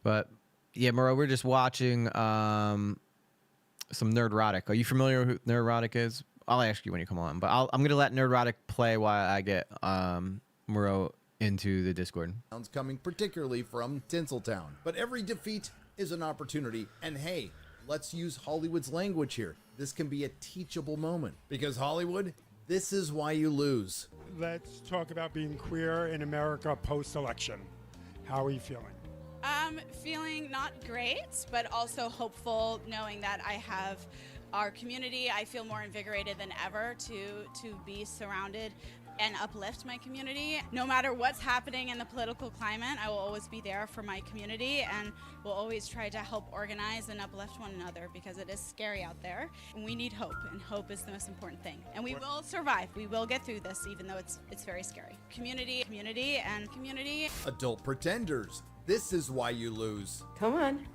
But yeah, Murrow, we're just watching some Nerdrotic. Are you familiar with who Nerdrotic is? I'll ask you when you come on, but I'm gonna let Nerdrotic play while I get Murrow into the Discord. Coming particularly from Tinseltown. But every defeat is an opportunity, and hey, let's use Hollywood's language here. This can be a teachable moment, because Hollywood, this is why you lose. Let's talk about being queer in America post-election. How are you feeling? Feeling not great, but also hopeful, knowing that I have our community. I feel more invigorated than ever to be surrounded and uplift my community. No matter what's happening in the political climate, I will always be there for my community and will always try to help organize and uplift one another, because it is scary out there. And we need hope, and hope is the most important thing. And we will survive. We will get through this, even though it's very scary. Community, and community. Adult pretenders. This is why you lose. Come on.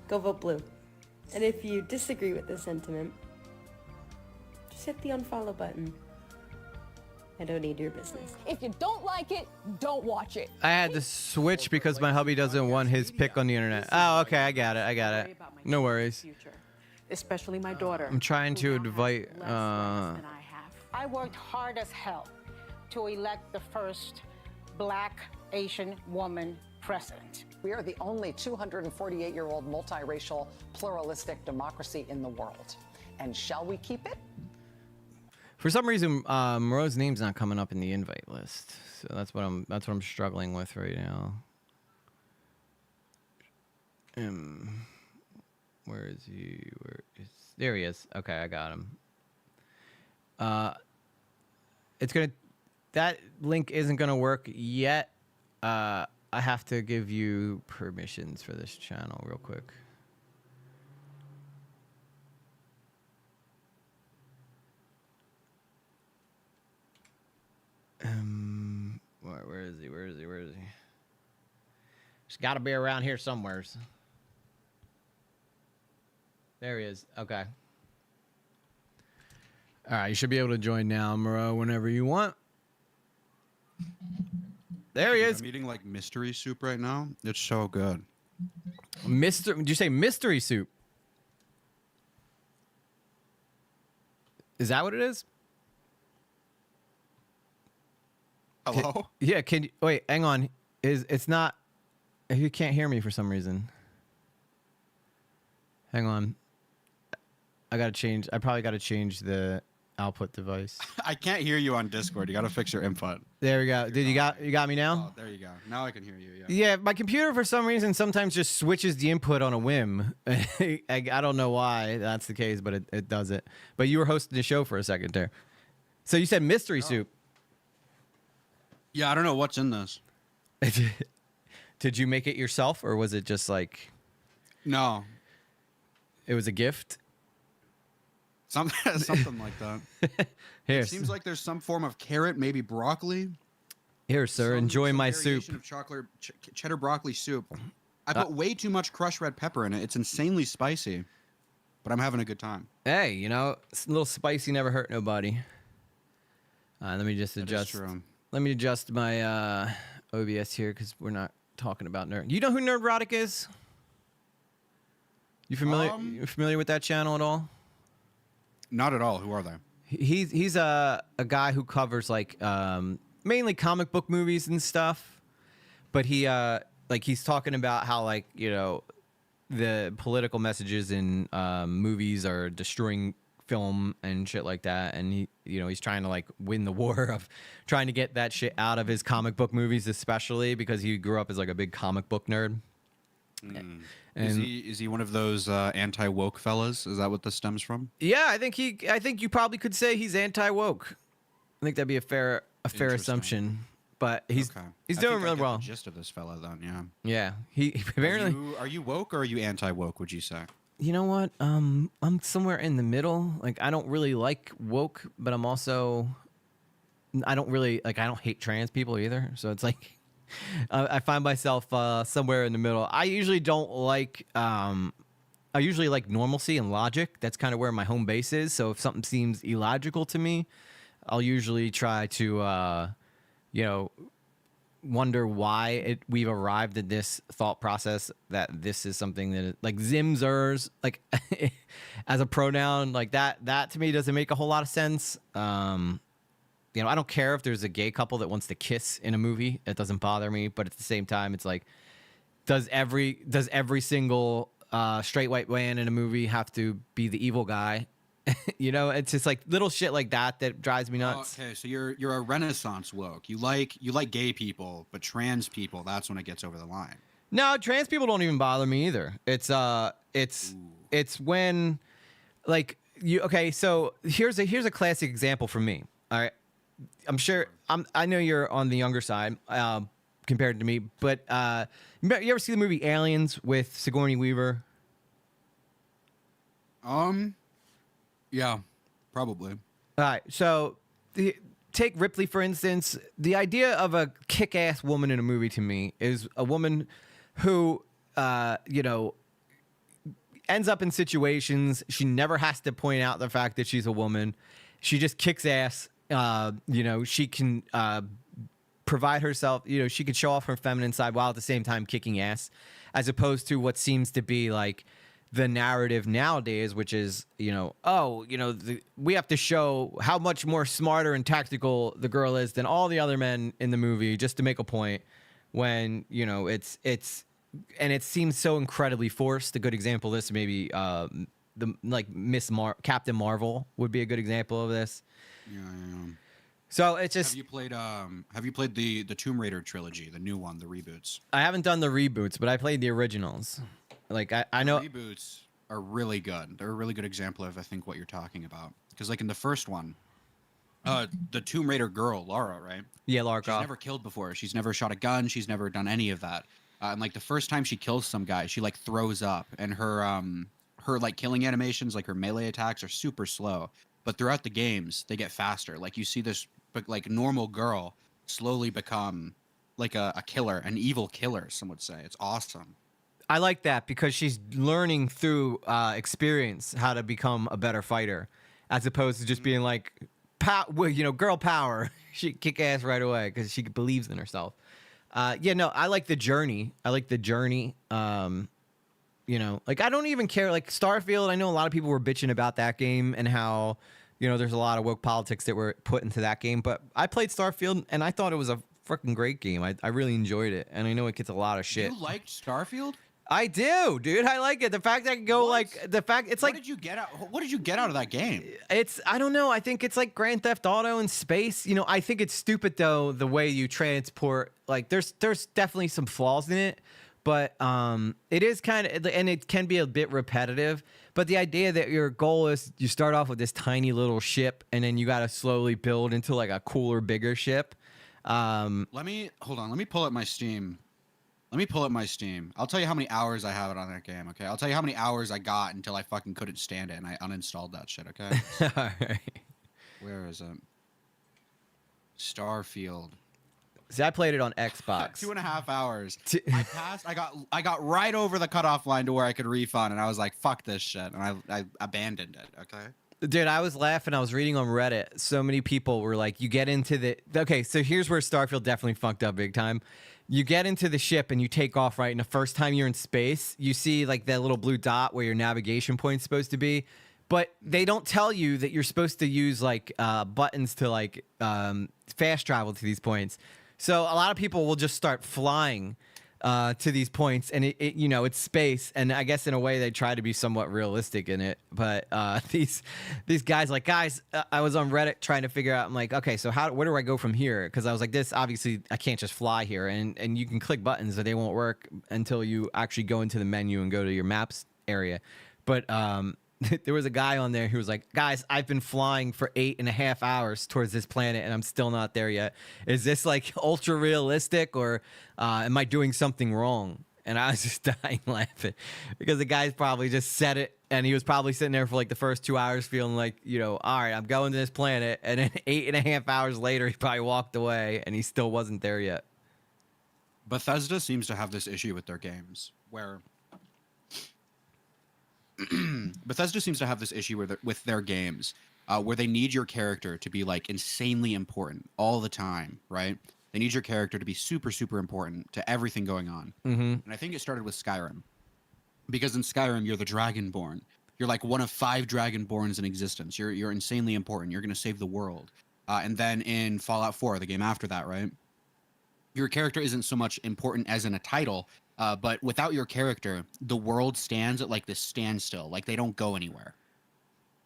Go vote blue. And if you disagree with this sentiment, just hit the unfollow button. I don't need your business. If you don't like it, don't watch it. I had to switch because my hubby doesn't want his pick on the internet. Oh, okay, I got it. No worries. Especially my daughter. I'm trying to invite. I worked hard as hell to elect the first Black Asian woman president. We are the only 248-year-old multiracial, pluralistic democracy in the world. And shall we keep it? For some reason, Murrow's name's not coming up in the invite list, so that's what I'm struggling with right now. Where is he? There he is. Okay, I got him. That link isn't gonna work yet. I have to give you permissions for this channel real quick. Where is he? He's got to be around here somewheres. There he is. Okay. All right, you should be able to join now, Murrow, whenever you want. There he is. I'm eating like mystery soup right now. It's so good. Did you say mystery soup? Is that what it is? Hello? Yeah, can you wait, hang on. It's not, you can't hear me for some reason. Hang on. I probably gotta change the output device. I can't hear you on Discord. You gotta fix your input. There we go. Did you got me now? Oh, there you go. Now I can hear you, yeah. Yeah, my computer for some reason sometimes just switches the input on a whim. I don't know why that's the case, but it does it. But you were hosting the show for a second there. So you said mystery soup. Yeah, I don't know what's in this. Did you make it yourself, or was it just like... No. It was a gift? Something like that. Here. It seems like there's some form of carrot, maybe broccoli. Here, sir, enjoy my soup. Of chocolate cheddar broccoli soup. I put way too much crushed red pepper in it. It's insanely spicy, but I'm having a good time. Hey, you know, a little spicy never hurt nobody. Let me just adjust. That is true. Let me adjust my OBS here because we're not talking about nerd. You know who Nerdrotic is? You familiar with that channel at all? Not at all. Who are they? He's a guy who covers like mainly comic book movies and stuff, but he's talking about how, like, you know, the political messages in movies are destroying film and shit like that, and he's trying to like win the war of trying to get that shit out of his comic book movies, especially because he grew up as like a big comic book nerd. And is he one of those anti-woke fellas? Is that what this stems from? Yeah, I think you probably could say he's anti-woke. I think that'd be a fair assumption. But he's doing really well. The gist of this fella, then, yeah. Yeah, he apparently. Are you woke or are you anti-woke? Would you say? You know what? I'm somewhere in the middle. Like, I don't really like woke, but I'm also, I don't hate trans people either. So it's like, I find myself somewhere in the middle. I usually don't like, I usually like normalcy and logic. That's kind of where my home base is. So if something seems illogical to me, I'll usually try to, wonder why we've arrived at this thought process that this is something that like Zimzers, like as a pronoun, like that to me doesn't make a whole lot of sense. You know, I don't care if there's a gay couple that wants to kiss in a movie. It doesn't bother me. But at the same time, it's like, does every single straight white man in a movie have to be the evil guy? You know, it's just like little shit like that drives me nuts. Okay, so you're a Renaissance woke. You like gay people, but trans people, that's when it gets over the line. No, trans people don't even bother me either. It's when like you okay, so here's a classic example for me. All right. I know you're on the younger side compared to me, but you ever see the movie Aliens with Sigourney Weaver? Yeah, probably. All right, so take Ripley for instance. The idea of a kick-ass woman in a movie to me is a woman who, you know, ends up in situations she never has to point out the fact that she's a woman. She just kicks ass. You know, she can provide herself, you know, she could show off her feminine side while at the same time kicking ass, as opposed to what seems to be like the narrative nowadays, which is, you know, oh, you know, we have to show how much more smarter and tactical the girl is than all the other men in the movie just to make a point, when, you know, it's and it seems so incredibly forced. A good example of this maybe the like Captain Marvel would be a good example of this. Yeah. So it's just. Have you played the Tomb Raider trilogy, the new one, the reboots? I haven't done the reboots, but I played the originals. Like I know the reboots are really good. They're a really good example of I think what you're talking about. Because like in the first one, the Tomb Raider girl, Lara, right? Yeah, Lara. She's never killed before. She's never shot a gun. She's never done any of that. And like the first time she kills some guy, she like throws up, and her like killing animations, like her melee attacks, are super slow. But throughout the games, they get faster. Like you see this like normal girl slowly become like a killer, an evil killer, some would say. It's awesome. I like that because she's learning through experience how to become a better fighter, as opposed to just being like, you know, girl power. She kick ass right away because she believes in herself. Yeah, no, I like the journey. You know, like I don't even care. Like Starfield, I know a lot of people were bitching about that game and how, you know, there's a lot of woke politics that were put into that game. But I played Starfield and I thought it was a freaking great game. I really enjoyed it, and I know it gets a lot of shit. You liked Starfield? I do, dude. I like it. The fact that I can go it's like. What did you get out of that game? I don't know. I think it's like Grand Theft Auto in space. You know, I think it's stupid though the way you transport. Like, there's definitely some flaws in it, but it is kind of, and it can be a bit repetitive. But the idea that your goal is you start off with this tiny little ship, and then you got to slowly build into like a cooler, bigger ship. Let me pull up my Steam. I'll tell you how many hours I have it on that game, okay? I'll tell you how many hours I got until I fucking couldn't stand it and I uninstalled that shit, okay? All right. Where is it? Starfield. See, I played it on Xbox. 2.5 hours. I passed. I got right over the cutoff line to where I could refund, and I was like, "Fuck this shit," and I abandoned it. Okay. Dude, I was laughing. I was reading on Reddit. So many people were like, "You get into the okay." So here's where Starfield definitely fucked up big time. You get into the ship and you take off, right? And the first time you're in space, you see like that little blue dot where your navigation point's supposed to be. But they don't tell you that you're supposed to use like buttons to like fast travel to these points. So a lot of people will just start flying to these points, and it you know, it's space, and I guess in a way they try to be somewhat realistic in it. But these guys, I was on Reddit trying to figure out. I'm like, okay, so where do I go from here? Because I was like, this obviously I can't just fly here, and you can click buttons, but they won't work until you actually go into the menu and go to your maps area. But there was a guy on there who was like, guys, I've been flying for 8.5 hours towards this planet and I'm still not there yet. Is this like ultra realistic, or am I doing something wrong? And I was just dying laughing because the guy's probably just said it, and he was probably sitting there for like the first 2 hours feeling like, you know, all right, I'm going to this planet. And then 8.5 hours later, he probably walked away and he still wasn't there yet. Bethesda seems to have this issue with their games where Bethesda seems to have this issue with their games where they need your character to be like insanely important all the time, right? They need your character to be super, super important to everything going on. And I think it started with Skyrim. Because in Skyrim, you're the Dragonborn. You're like one of 5 Dragonborns in existence. You're insanely important. You're going to save the world. And then in Fallout 4, the game after that, right? Your character isn't so much important as in a title, but without your character, the world stands at like this standstill. Like they don't go anywhere.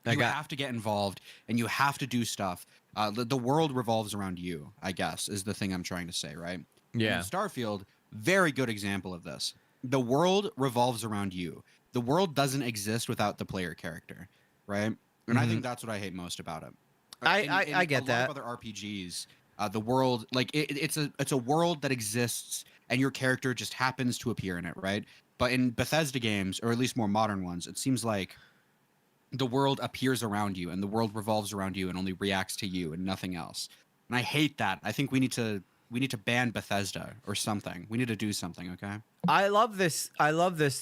You have to get involved and you have to do stuff. The world revolves around you, I guess, is the thing I'm trying to say, right? Yeah. And Starfield, very good example of this. The world revolves around you. The world doesn't exist without the player character, right? And I think that's what I hate most about it. I get that. A lot of other RPGs, the world, like it's a world that exists and your character just happens to appear in it, right? But in Bethesda games, or at least more modern ones, it seems like the world appears around you and the world revolves around you and only reacts to you and nothing else. And I hate that. I think we need to ban Bethesda or something. We need to do something, okay? I love this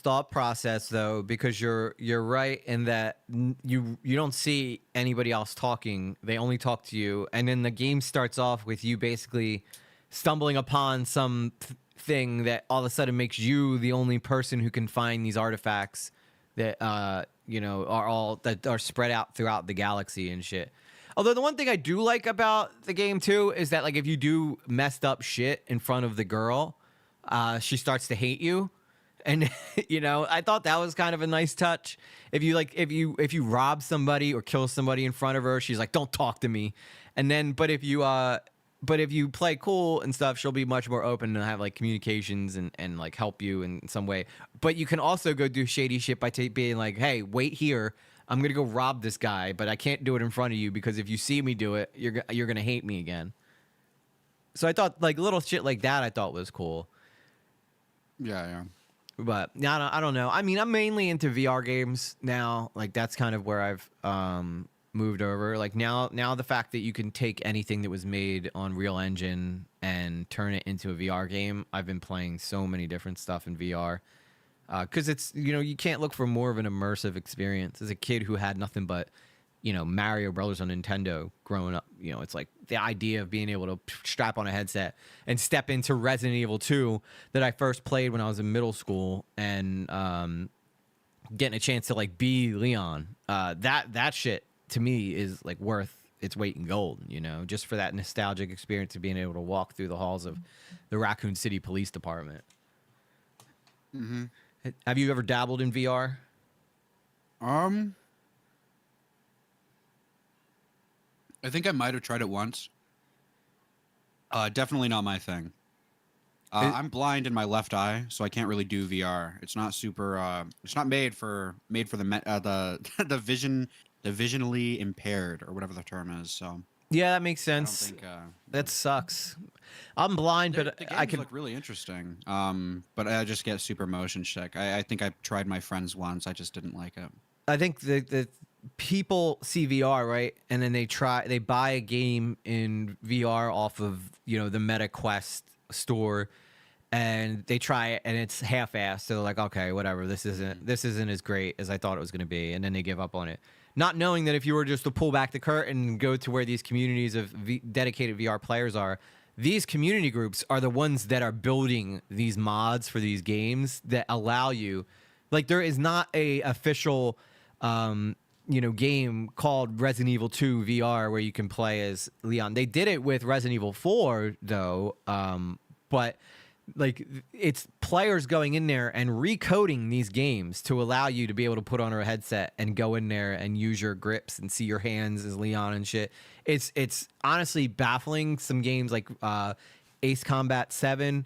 thought process though, because you're right in that you don't see anybody else talking. They only talk to you, and then the game starts off with you basically stumbling upon some thing that all of a sudden makes you the only person who can find these artifacts that are spread out throughout the galaxy and shit. Although the one thing I do like about the game too is that like if you do messed up shit in front of the girl, she starts to hate you, and I thought that was kind of a nice touch. If you rob somebody or kill somebody in front of her, she's like, "Don't talk to me," and then but if you play cool and stuff, she'll be much more open to have like communications and like help you in some way. But you can also go do shady shit by being like, "Hey, wait here. I'm gonna go rob this guy, but I can't do it in front of you because if you see me do it, you're gonna hate me again." So I thought like little shit like that I thought was cool. Yeah. But I don't know. I mean, I'm mainly into VR games now. Like that's kind of where I've moved over. Like now the fact that you can take anything that was made on Real Engine and turn it into a VR game. I've been playing so many different stuff in VR. Because it's, you can't look for more of an immersive experience. As a kid who had nothing but, Mario Brothers on Nintendo growing up, it's like the idea of being able to strap on a headset and step into Resident Evil 2 that I first played when I was in middle school and getting a chance to like be Leon. That shit to me is like worth its weight in gold, just for that nostalgic experience of being able to walk through the halls of the Raccoon City Police Department. Mm-hmm. Have you ever dabbled in VR? I think I might have tried it once. Definitely not my thing. I'm blind in my left eye, so I can't really do VR. It's not super. It's not made for the the visionally impaired or whatever the term is. So yeah, that makes sense. I don't think, that sucks. I'm blind, but the I games can look really interesting. But I just get super motion sick. I think I tried my friends once. I just didn't like it. I think the people see VR, right, and then they buy a game in VR off of the Meta Quest store, and they try it and it's half-assed. So they're like, okay, whatever, this isn't as great as I thought it was going to be, and then they give up on it, not knowing that if you were just to pull back the curtain and go to where these communities of dedicated VR players are, these community groups are the ones that are building these mods for these games that allow you, like, there is not a official game called Resident Evil 2 VR where you can play as Leon. They did it with Resident Evil 4 though, but like it's players going in there and recoding these games to allow you to be able to put on a headset and go in there and use your grips and see your hands as Leon and shit. It's honestly baffling. Some games like Ace Combat 7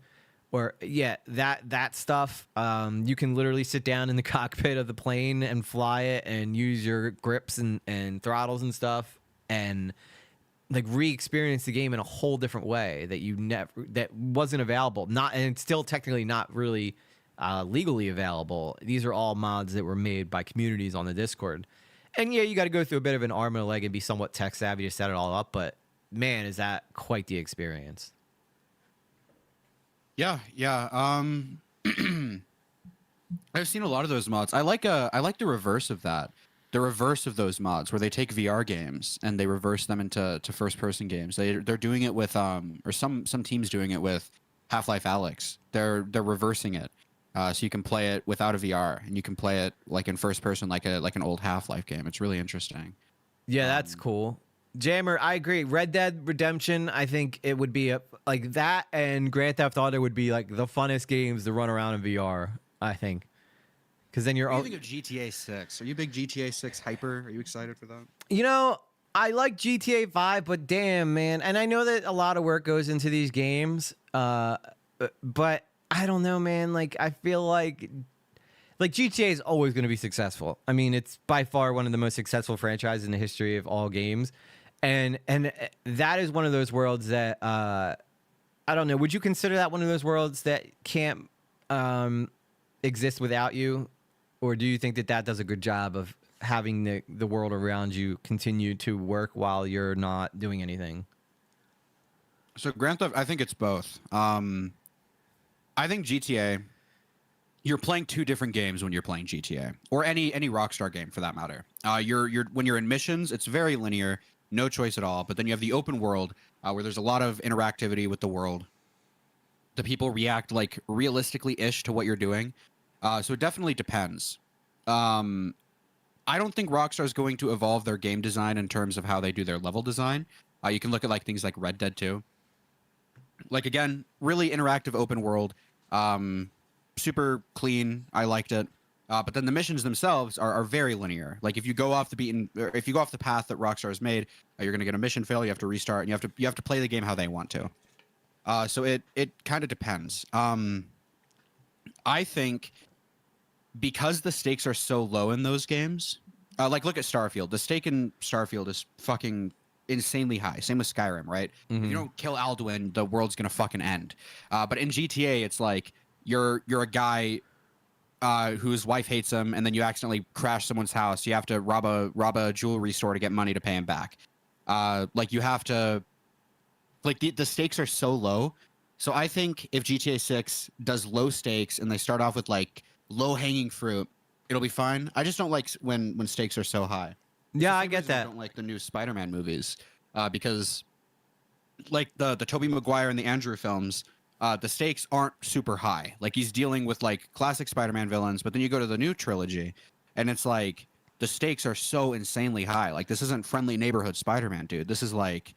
or that stuff, you can literally sit down in the cockpit of the plane and fly it and use your grips and throttles and stuff and like re-experience the game in a whole different way that wasn't available. And it's still technically not really legally available. These are all mods that were made by communities on the Discord. And yeah, you got to go through a bit of an arm and a leg and be somewhat tech savvy to set it all up. But man, is that quite the experience. Yeah. I've seen a lot of those mods. I like the reverse of that. the reverse of those mods, where they take VR games and they reverse them into first-person games. They're doing it with or some teams doing it with Half-Life Alyx. They're reversing it, so you can play it without a VR and you can play it like in first person, like an old Half-Life game. It's really interesting. Yeah, that's cool. Jammer, I agree. Red Dead Redemption, I think it would be like that, and Grand Theft Auto would be like the funnest games to run around in VR, I think. Because then you're What do you think of GTA 6? Are you a big GTA 6 hyper? Are you excited for that? You know, I like GTA 5, but damn, man. And I know that a lot of work goes into these games, but I don't know, man. Like, I feel like GTA is always going to be successful. I mean, it's by far one of the most successful franchises in the history of all games. And that is one of those worlds that, I don't know. Would you consider that one of those worlds that can't exist without you? Or do you think that does a good job of having the world around you continue to work while you're not doing anything? So Grand Theft, I think it's both. I think GTA, you're playing two different games when you're playing GTA, or any Rockstar game for that matter. When you're in missions, it's very linear, no choice at all. But then you have the open world, where there's a lot of interactivity with the world. The people react like realistically-ish to what you're doing. So it definitely depends. I don't think Rockstar is going to evolve their game design in terms of how they do their level design. You can look at like things like Red Dead 2. Like, again, really interactive open world, super clean. I liked it. But then the missions themselves are very linear. Like, if you go off the path that Rockstar has made, you're going to get a mission fail. You have to restart, and you have to play the game how they want to. So it kind of depends. I think because the stakes are so low in those games, like look at Starfield. The stake in Starfield is fucking insanely high. Same with Skyrim, right? Mm-hmm. If you don't kill Alduin, the world's gonna fucking end. But in GTA, it's like you're a guy whose wife hates him, and then you accidentally crash someone's house. You have to rob a jewelry store to get money to pay him back. Like you have to, like the stakes are so low. So I think if GTA 6 does low stakes and they start off with like low hanging fruit, it'll be fine. I just don't like when stakes are so high. Yeah, I get that. I don't like the new Spider-Man movies because like the Tobey Maguire and the Andrew films, the stakes aren't super high. Like he's dealing with like classic Spider-Man villains, but then you go to the new trilogy and it's like the stakes are so insanely high. Like this isn't friendly neighborhood Spider-Man, dude. This is like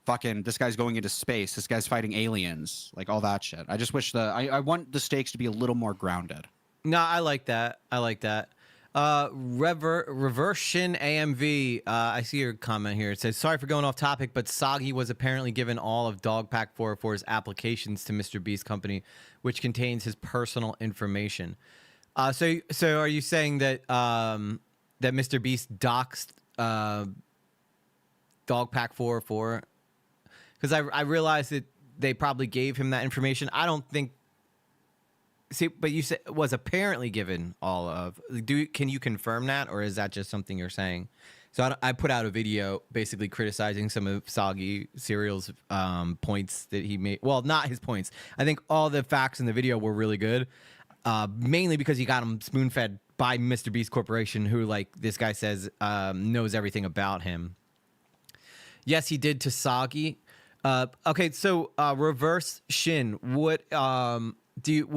fucking, this guy's going into space. This guy's fighting aliens, like all that shit. I just wish I want the stakes to be a little more grounded. No, I like that. Reversion AMV. I see your comment here. It says, sorry for going off topic, but Soggy was apparently given all of Dogpack 404's applications to Mr. Beast's company, which contains his personal information. So are you saying that that Mr. Beast doxed Dogpack 404? Because I realized that they probably gave him that information. I don't think. See, but you said was apparently given all of. Can you confirm that, or is that just something you're saying? So I put out a video basically criticizing some of Soggy Serial's points that he made. Well, not his points. I think all the facts in the video were really good, mainly because he got them spoon-fed by Mr. Beast Corporation, who, like this guy says, knows everything about him. Yes, he did to Soggy. Okay, so Reverse Shin, what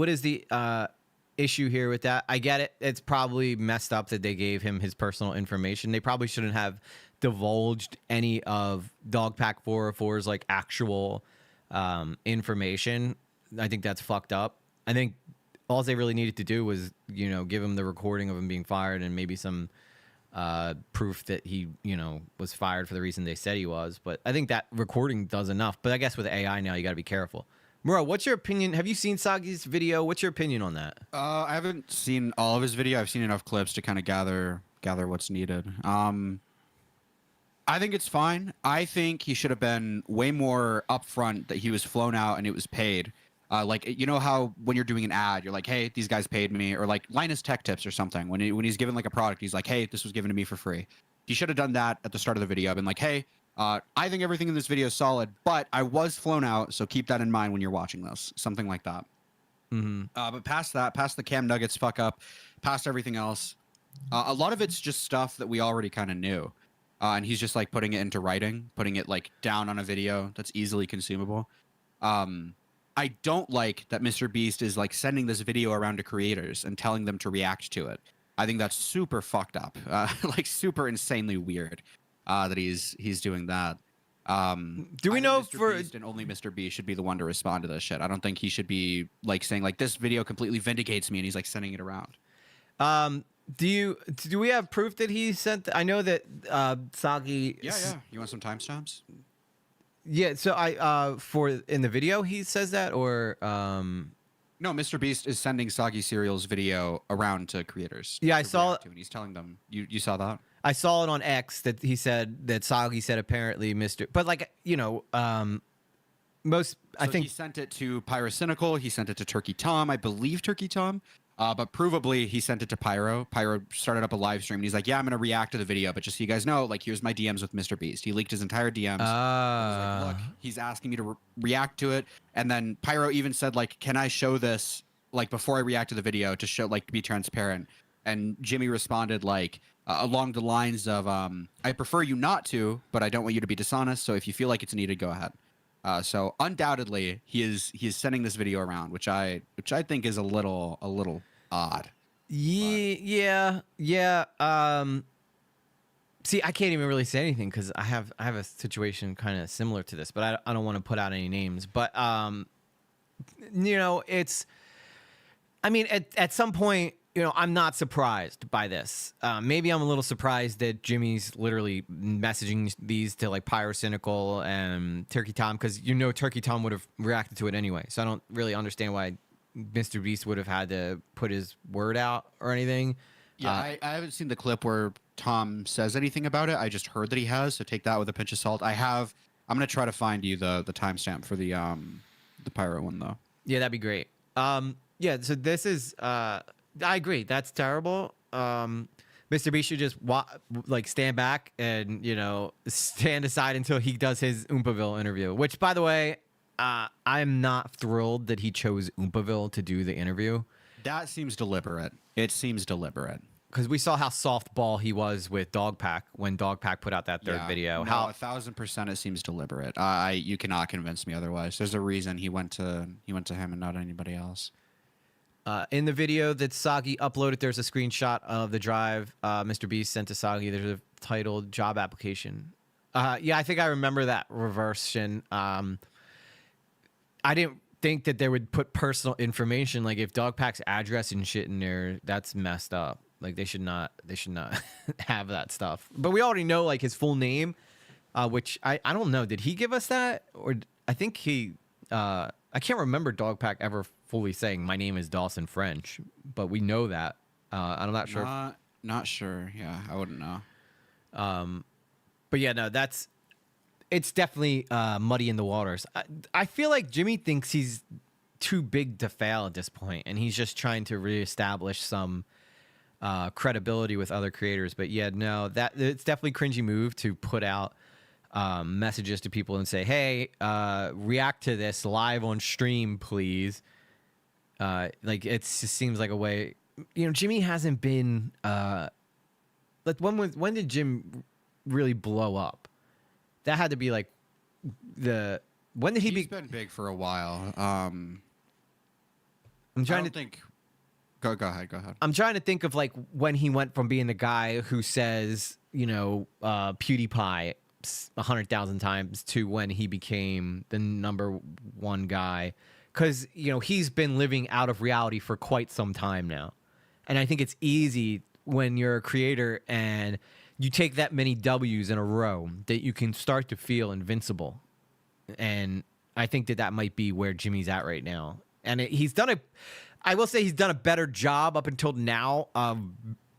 is the issue here with that? I get it. It's probably messed up that they gave him his personal information. They probably shouldn't have divulged any of Dogpack 404's like actual information. I think that's fucked up. I think all they really needed to do was, give him the recording of him being fired and maybe some proof that he, was fired for the reason they said he was. But I think that recording does enough. But I guess with AI now, you got to be careful. MROW, what's your opinion? Have you seen Soggy's video? What's your opinion on that? I haven't seen all of his video. I've seen enough clips to kind of gather what's needed. I think it's fine. I think he should have been way more upfront that he was flown out and it was paid. Like, you know how when you're doing an ad, you're like, hey, these guys paid me, or like Linus Tech Tips or something. When he's given like a product, he's like, hey, this was given to me for free. He should have done that at the start of the video. Been like, hey, I think everything in this video is solid, but I was flown out, so keep that in mind when you're watching this. Something like that. Mm-hmm. But past that, past the Cam Nuggets fuck up, past everything else, A lot of it's just stuff that we already kind of knew. And he's just like putting it into writing, putting it like down on a video that's easily consumable. I don't like that Mr. Beast is like sending this video around to creators and telling them to react to it. I think that's super fucked up, like super insanely weird that he's doing that. Do we I know think Mr. for Beast and only Mr. Beast should be the one to respond to this shit? I don't think he should be like saying like this video completely vindicates me and he's like sending it around. do we have proof that he sent? I know that Sagi. Yeah. You want some timestamps? Yeah. So for in the video he says that, or No, Mr. Beast is sending Soggy Cereal's video around to creators. Yeah, I to saw react to, and he's telling them. You saw that? I saw it on X that he said that Sagi said apparently Mr. But like most I think he sent it to Pyrocynical. He sent it to Turkey Tom, I believe Turkey Tom. But provably he sent it to Pyro. Pyro started up a live stream and he's like, "Yeah, I'm gonna react to the video, but just so you guys know, like, here's my DMs with Mr. Beast." He leaked his entire DMs. He was like, "Look, he's asking me to react to it," and then Pyro even said, like, "Can I show this like before I react to the video to show like to be transparent?" And Jimmy responded like along the lines of, "I prefer you not to, but I don't want you to be dishonest. So if you feel like it's needed, go ahead." So undoubtedly he is sending this video around, which I think is a little odd. Yeah. See, I can't even really say anything because I have a situation kind of similar to this, but I don't want to put out any names. But it's. I mean, at some point, I'm not surprised by this. Maybe I'm a little surprised that Jimmy's literally messaging these to like Pyrocynical and Turkey Tom, because Turkey Tom would have reacted to it anyway. So I don't really understand why Mr. Beast would have had to put his word out or anything. Yeah, I haven't seen the clip where Tom says anything about it. I just heard that he has, so take that with a pinch of salt. I'm gonna try to find you the timestamp for the Pyro one though. Yeah, that'd be great. Yeah, so this is I agree. That's terrible. Mr. Beast should just stand back and stand aside until he does his Oompaville interview. Which, by the way, I'm not thrilled that he chose Oompaville to do the interview. That seems deliberate. It seems deliberate. Because we saw how softball he was with Dogpack when Dogpack put out that third video. No, How 1,000% it seems deliberate. You cannot convince me otherwise. There's a reason he went to him and not anybody else. In the video that Sagi uploaded, there's a screenshot of the drive Mr. Beast sent to Sagi. There's a titled job application. Yeah, I think I remember that reversion. I didn't think that they would put personal information. Like if Dogpack's address and shit in there, that's messed up. Like they should not have that stuff. But we already know like his full name, which I don't know. Did he give us that? Or I think he I can't remember Dogpack ever fully saying my name is Dawson French, but we know that. I'm not sure. Not sure. Yeah, I wouldn't know. But yeah, no, it's definitely muddy in the waters. I feel like Jimmy thinks he's too big to fail at this point, and he's just trying to reestablish some credibility with other creators. But yeah, no, it's definitely a cringy move to put out messages to people and say, "Hey, react to this live on stream, please." Like it just seems like a way. Jimmy hasn't been. Like when did Jim really blow up? That had to be like when did he He's been big for a while. I'm trying to think. Go ahead. I'm trying to think of like when he went from being the guy who says, PewDiePie 100,000 times to when he became the number one guy. Because, he's been living out of reality for quite some time now. And I think it's easy when you're a creator and you take that many W's in a row that you can start to feel invincible. And I think that might be where Jimmy's at right now. And I will say he's done a better job up until now of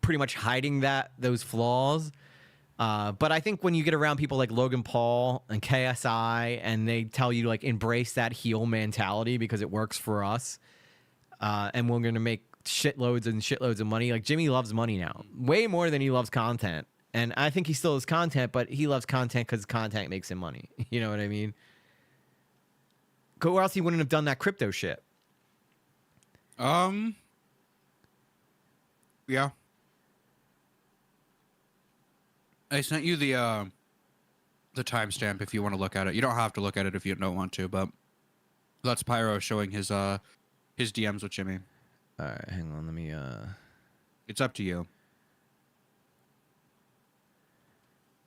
pretty much hiding those flaws. But I think when you get around people like Logan Paul and KSI and they tell you to like embrace that heel mentality because it works for us, and we're going to make shitloads and shitloads of money. Like Jimmy loves money now, way more than he loves content. And I think he still has content, but he loves content because content makes him money. You know what I mean? Or else he wouldn't have done that crypto shit. Yeah. I sent you the timestamp if you want to look at it. You don't have to look at it if you don't want to, but that's Pyro showing his DMs with Jimmy. All right, hang on. Let me. It's up to you.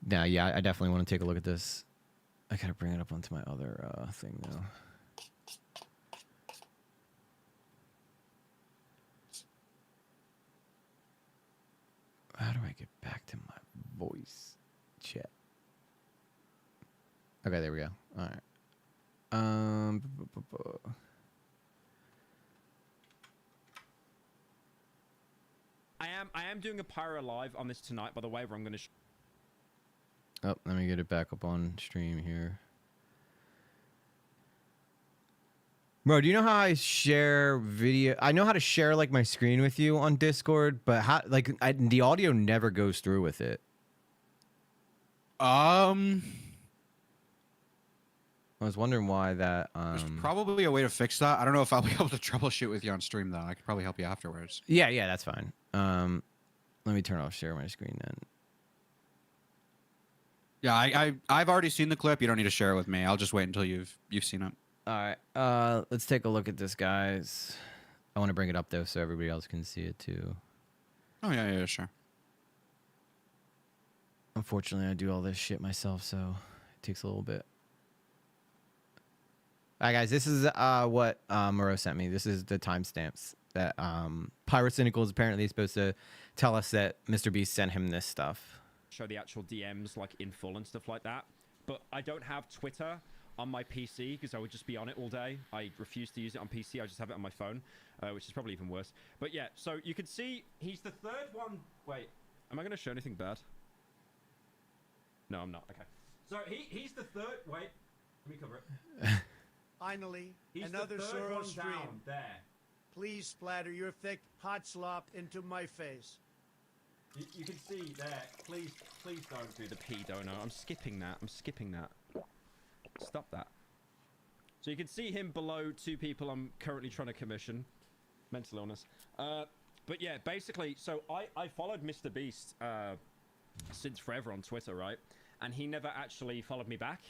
Nah, yeah, I definitely want to take a look at this. I gotta bring it up onto my other thing now. How do I get back to my voice chat? Okay, there we go. All right. I am doing a Pyro live on this tonight, by the way, where I'm going to. Oh, let me get it back up on stream here. Bro, do you know how I share video? I know how to share like my screen with you on Discord, but how the audio never goes through with it. I was wondering why that. There's probably a way to fix that. I don't know if I'll be able to troubleshoot with you on stream though. I could probably help you afterwards. Yeah, that's fine. Let me turn off share my screen then. Yeah, I've already seen the clip. You don't need to share it with me. I'll just wait until you've seen it. All right. Let's take a look at this, guys. I want to bring it up though, so everybody else can see it too. Oh yeah, sure. Unfortunately, I do all this shit myself, so it takes a little bit. All right, guys. This is what MROW sent me. This is the timestamps that Pirate Cynical is apparently supposed to tell us that Mr. Beast sent him this stuff. Show the actual DMs like in full and stuff like that, but I don't have Twitter on my PC because I would just be on it all day. I refuse to use it on PC. I just have it on my phone, which is probably even worse. But yeah, so you can see he's the third one. Wait, am I going to show anything bad? No, I'm not. Okay. So he's the third. Wait, let me cover it. Finally, He's another the third Soro one stream. down there. Please splatter your thick hot slop into my face. You can see there. Please don't do the pedo. No, I'm skipping that. Stop that. So you can see him below two people I'm currently trying to commission. Mental illness. But yeah, basically, so I followed Mr. Beast since forever on Twitter, right? And he never actually followed me back.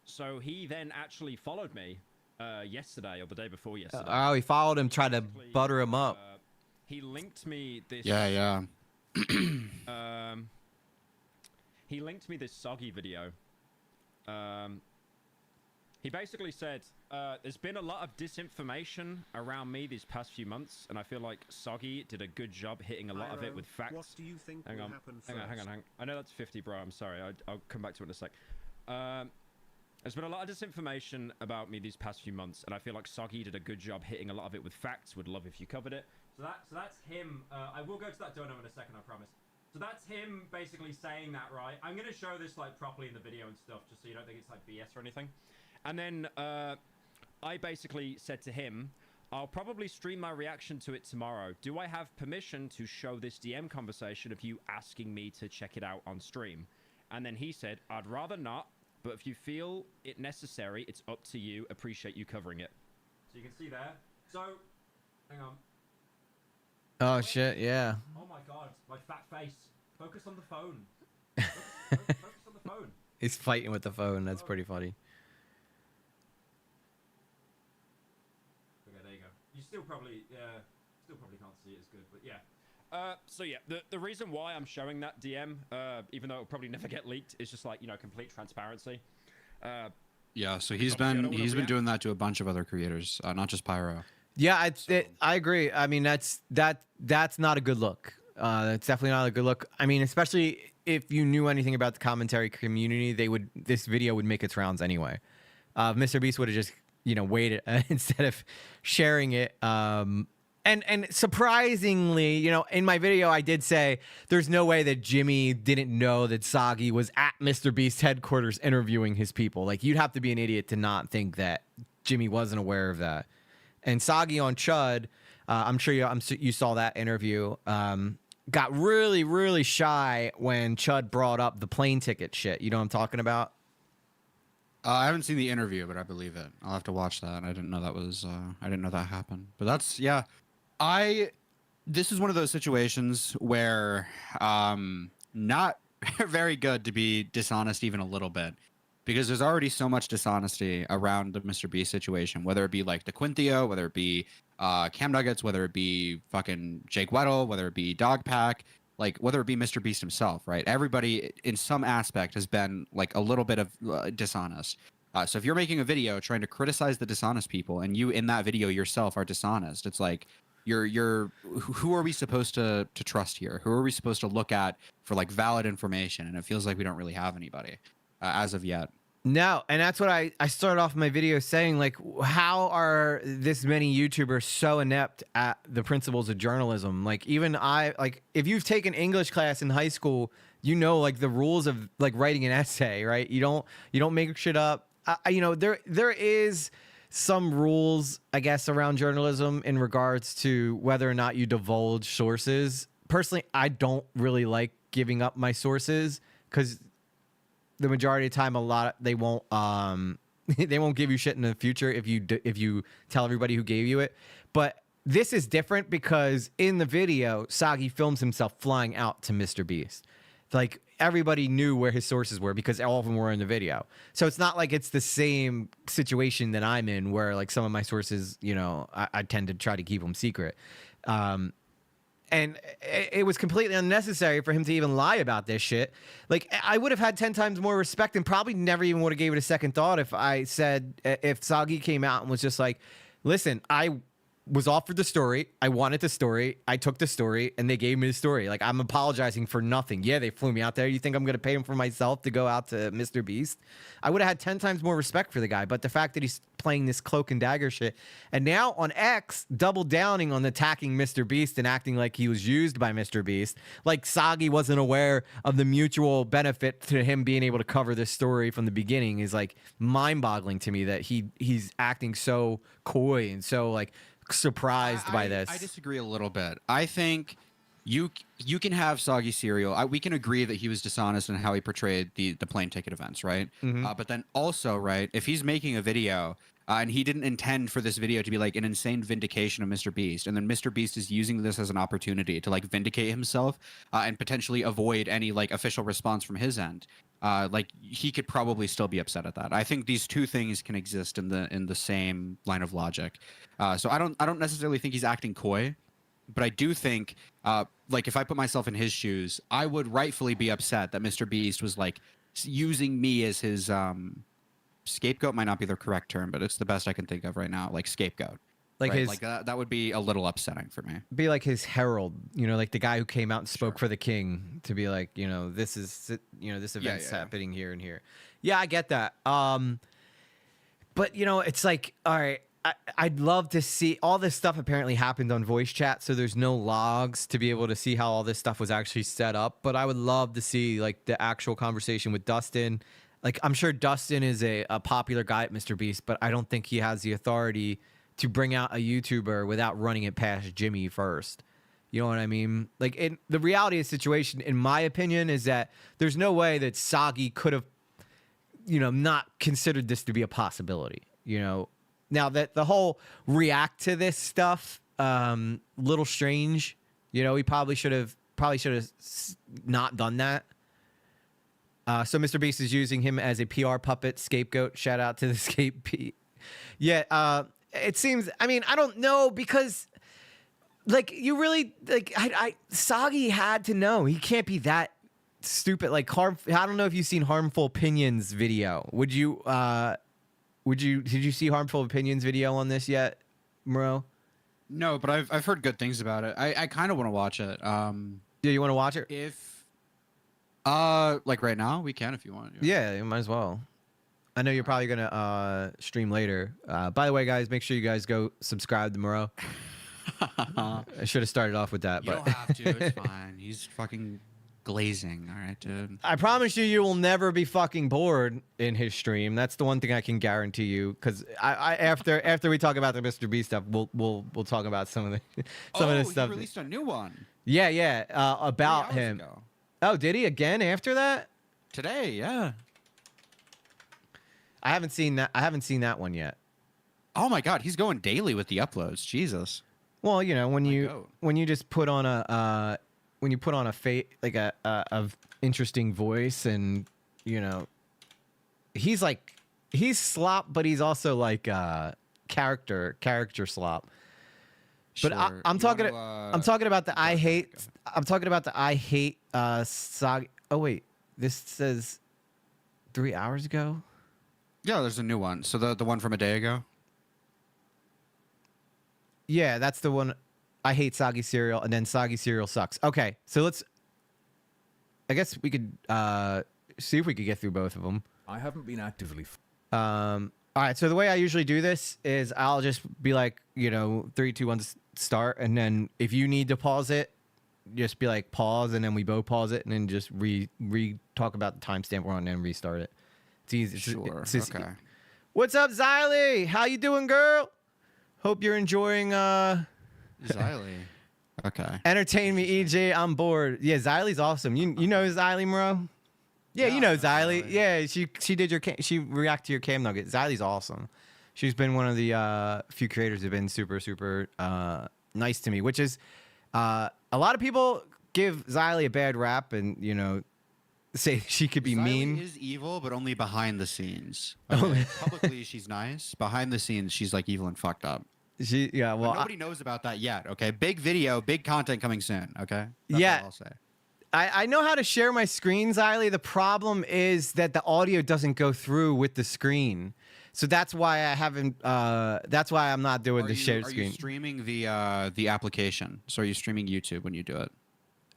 So he then actually followed me yesterday or the day before yesterday. Oh, he followed him, tried to butter him up. He linked me this. Yeah. He linked me this Soggy video. He basically said, there's been a lot of disinformation around me these past few months, and I feel like Soggy did a good job hitting a lot of it with facts. What do you think hang will on, happen hang on, hang on, hang on. I know that's 50, bro. I'm sorry. I'll come back to it in a sec. There's been a lot of disinformation about me these past few months, and I feel like Soggy did a good job hitting a lot of it with facts. Would love if you covered it. So that's him. I will go to that dono in a second, I promise. So that's him basically saying that, right? I'm going to show this like properly in the video and stuff, just so you don't think it's like BS or anything. And then I basically said to him, I'll probably stream my reaction to it tomorrow. Do I have permission to show this DM conversation of you asking me to check it out on stream? And then he said, I'd rather not, but if you feel it necessary, it's up to you. Appreciate you covering it. So you can see there. So, hang on. Oh shit, yeah. Oh my god, my fat face. Focus on the phone. Focus on the phone. He's fighting with the phone. That's pretty funny. Okay, there you go. You still probably can't see it as good, but yeah. So yeah, the reason why I'm showing that DM, even though it'll probably never get leaked, is just like, you know, complete transparency. Yeah, so he's been doing that to a bunch of other creators, not just Pyro. Yeah, I agree. I mean, that's not a good look. It's definitely not a good look. I mean, especially if you knew anything about the commentary community, this video would make its rounds anyway. Mr. Beast would have just, you know, waited instead of sharing it. And surprisingly, you know, in my video, I did say there's no way that Jimmy didn't know that Soggy was at Mr. Beast's headquarters interviewing his people. Like, you'd have to be an idiot to not think that Jimmy wasn't aware of that. And Soggy on Chud, I'm sure you saw that interview, got really, really shy when Chud brought up the plane ticket shit. You know what I'm talking about? I haven't seen the interview, but I believe it. I'll have to watch that. I didn't know that was. I didn't know that happened. But that's, yeah. This is one of those situations where not very good to be dishonest even a little bit, because there's already so much dishonesty around the Mr. Beast situation, whether it be like the Quinthio, whether it be Cam Nuggets, whether it be fucking Jake Weddle, whether it be Dogpack, like whether it be Mr. Beast himself, right? Everybody in some aspect has been like a little bit of dishonest. So if you're making a video trying to criticize the dishonest people, and you in that video yourself are dishonest, it's like who are we supposed to trust here? Who are we supposed to look at for like valid information? And it feels like we don't really have anybody as of yet. No, and that's what I started off my video saying, like, how are this many YouTubers so inept at the principles of journalism? Like, even if you've taken English class in high school, you know, like the rules of like writing an essay, right? You don't make shit up. There is some rules, I guess, around journalism in regards to whether or not you divulge sources. Personally, I don't really like giving up my sources because the majority of the time, they won't they won't give you shit in the future if you tell everybody who gave you it. But this is different because in the video, Sagi films himself flying out to Mr. Beast. Like, everybody knew where his sources were because all of them were in the video. So it's not like it's the same situation that I'm in where like some of my sources, I tend to try to keep them secret. And it was completely unnecessary for him to even lie about this shit. Like, I would have had 10 times more respect and probably never even would have gave it a second thought if Sagi came out and was just like, listen, I was offered the story. I wanted the story. I took the story and they gave me the story. Like, I'm apologizing for nothing. Yeah, they flew me out there. You think I'm going to pay him for myself to go out to Mr. Beast? I would have had 10 times more respect for the guy. But the fact that he's playing this cloak and dagger shit, and now on X, double downing on attacking Mr. Beast and acting like he was used by Mr. Beast. Like, Sagi wasn't aware of the mutual benefit to him being able to cover this story from the beginning is like mind-boggling to me that he's acting so coy and so like surprised by this. I disagree a little bit. I think you can have Soggy Cereal. We can agree that he was dishonest in how he portrayed the plane ticket events, right? Mm-hmm. But then also, right, if he's making a video and he didn't intend for this video to be like an insane vindication of Mr. Beast, and then Mr. Beast is using this as an opportunity to like vindicate himself and potentially avoid any like official response from his end, like he could probably still be upset at that. I think these two things can exist in the same line of logic. So I don't necessarily think he's acting coy, but I do think like if I put myself in his shoes, I would rightfully be upset that Mr. Beast was like using me as his scapegoat. Might not be the correct term, but it's the best I can think of right now. Like scapegoat. Like right? Like that would be a little upsetting for me. Be like his herald, like the guy who came out and spoke for the king to be like, this is, this event's happening here and here. Yeah, I get that. But it's like, all right, I'd love to see all this stuff apparently happened on voice chat. So there's no logs to be able to see how all this stuff was actually set up. But I would love to see like the actual conversation with Dustin. Like, I'm sure Dustin is a popular guy at Mr. Beast, but I don't think he has the authority to bring out a YouTuber without running it past Jimmy first. You know what I mean? Like, the reality of the situation, in my opinion, is that there's no way that Sagi could have, not considered this to be a possibility. Now that the whole react to this stuff, little strange. He probably should have not done that. So Mr. Beast is using him as a PR puppet, scapegoat. Shout out to the scapegoat. Yeah. It seems, I don't know, because like you really like Sagi had to know. He can't be that stupid. Like I don't know if you've seen Harmful Opinions video. Did you see Harmful Opinions video on this yet, MROW? No, but I've heard good things about it. I kind of want to watch it. Yeah, you want to watch it? If like right now, we can if you want. Yeah, you might as well. I know you're probably gonna stream later. By the way, guys, make sure you guys go subscribe to MROW. I should have started off with that, you but don't have to. It's fine. He's fucking glazing. All right, dude. I promise you will never be fucking bored in his stream. That's the one thing I can guarantee you. Because after we talk about the Mr. Beast stuff, we'll talk about some of this stuff. He released a new one. Yeah. About him. Ago. Oh, did he again after that? Today, yeah. I haven't seen that one yet. Oh my god, he's going daily with the uploads. Jesus. Well, when you just put on when you put on like a interesting voice, and you know, he's slop, but he's also like character slop. But Sure. I'm You talking. wanna, I'm talking about the I hate. go. I'm talking about the I hate. Sog. Oh wait, this says 3 hours ago. Yeah, there's a new one. So the one from a day ago. Yeah, that's the one. I hate soggy cereal, and then soggy cereal sucks. Okay, so let's. I guess we could see if we could get through both of them. I haven't been actively. All right. So the way I usually do this is I'll just be like, 3, 2, 1, start, and then if you need to pause it, just be like pause, and then we both pause it, and then just re talk about the timestamp we're on, and then restart it. It's easy. Sure. Okay. What's up, Xylee? How you doing, girl? Hope you're enjoying. Xylee. Okay. Entertain me, EJ. I'm bored. Yeah, Xylee's awesome. You know Xylee, bro? Yeah, you know Xylee. Yeah, she did she reacted to your cam nugget. Xylee's awesome. She's been one of the few creators who've been super nice to me, which is a lot of people give Xylee a bad rap and say she could be Xylee mean. is evil, but only behind the scenes. Okay? Publicly, she's nice. Behind the scenes, she's like evil and fucked up. Well, but nobody knows about that yet. Okay, big video, big content coming soon. Okay. That's yeah, all I'll say. I know how to share my screen, Xylee. The problem is that the audio doesn't go through with the screen, so that's why I haven't. That's why I'm not doing the shared screen. Are you streaming the application? So are you streaming YouTube when you do it?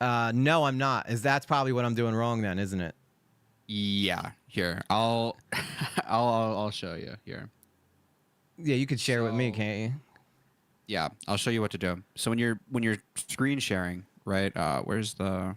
No, I'm not. That's probably what I'm doing wrong then, isn't it? Yeah. Here, I'll I'll show you here. Yeah, you could share with me, can't you? Yeah, I'll show you what to do. So when you're screen sharing, right? Where's the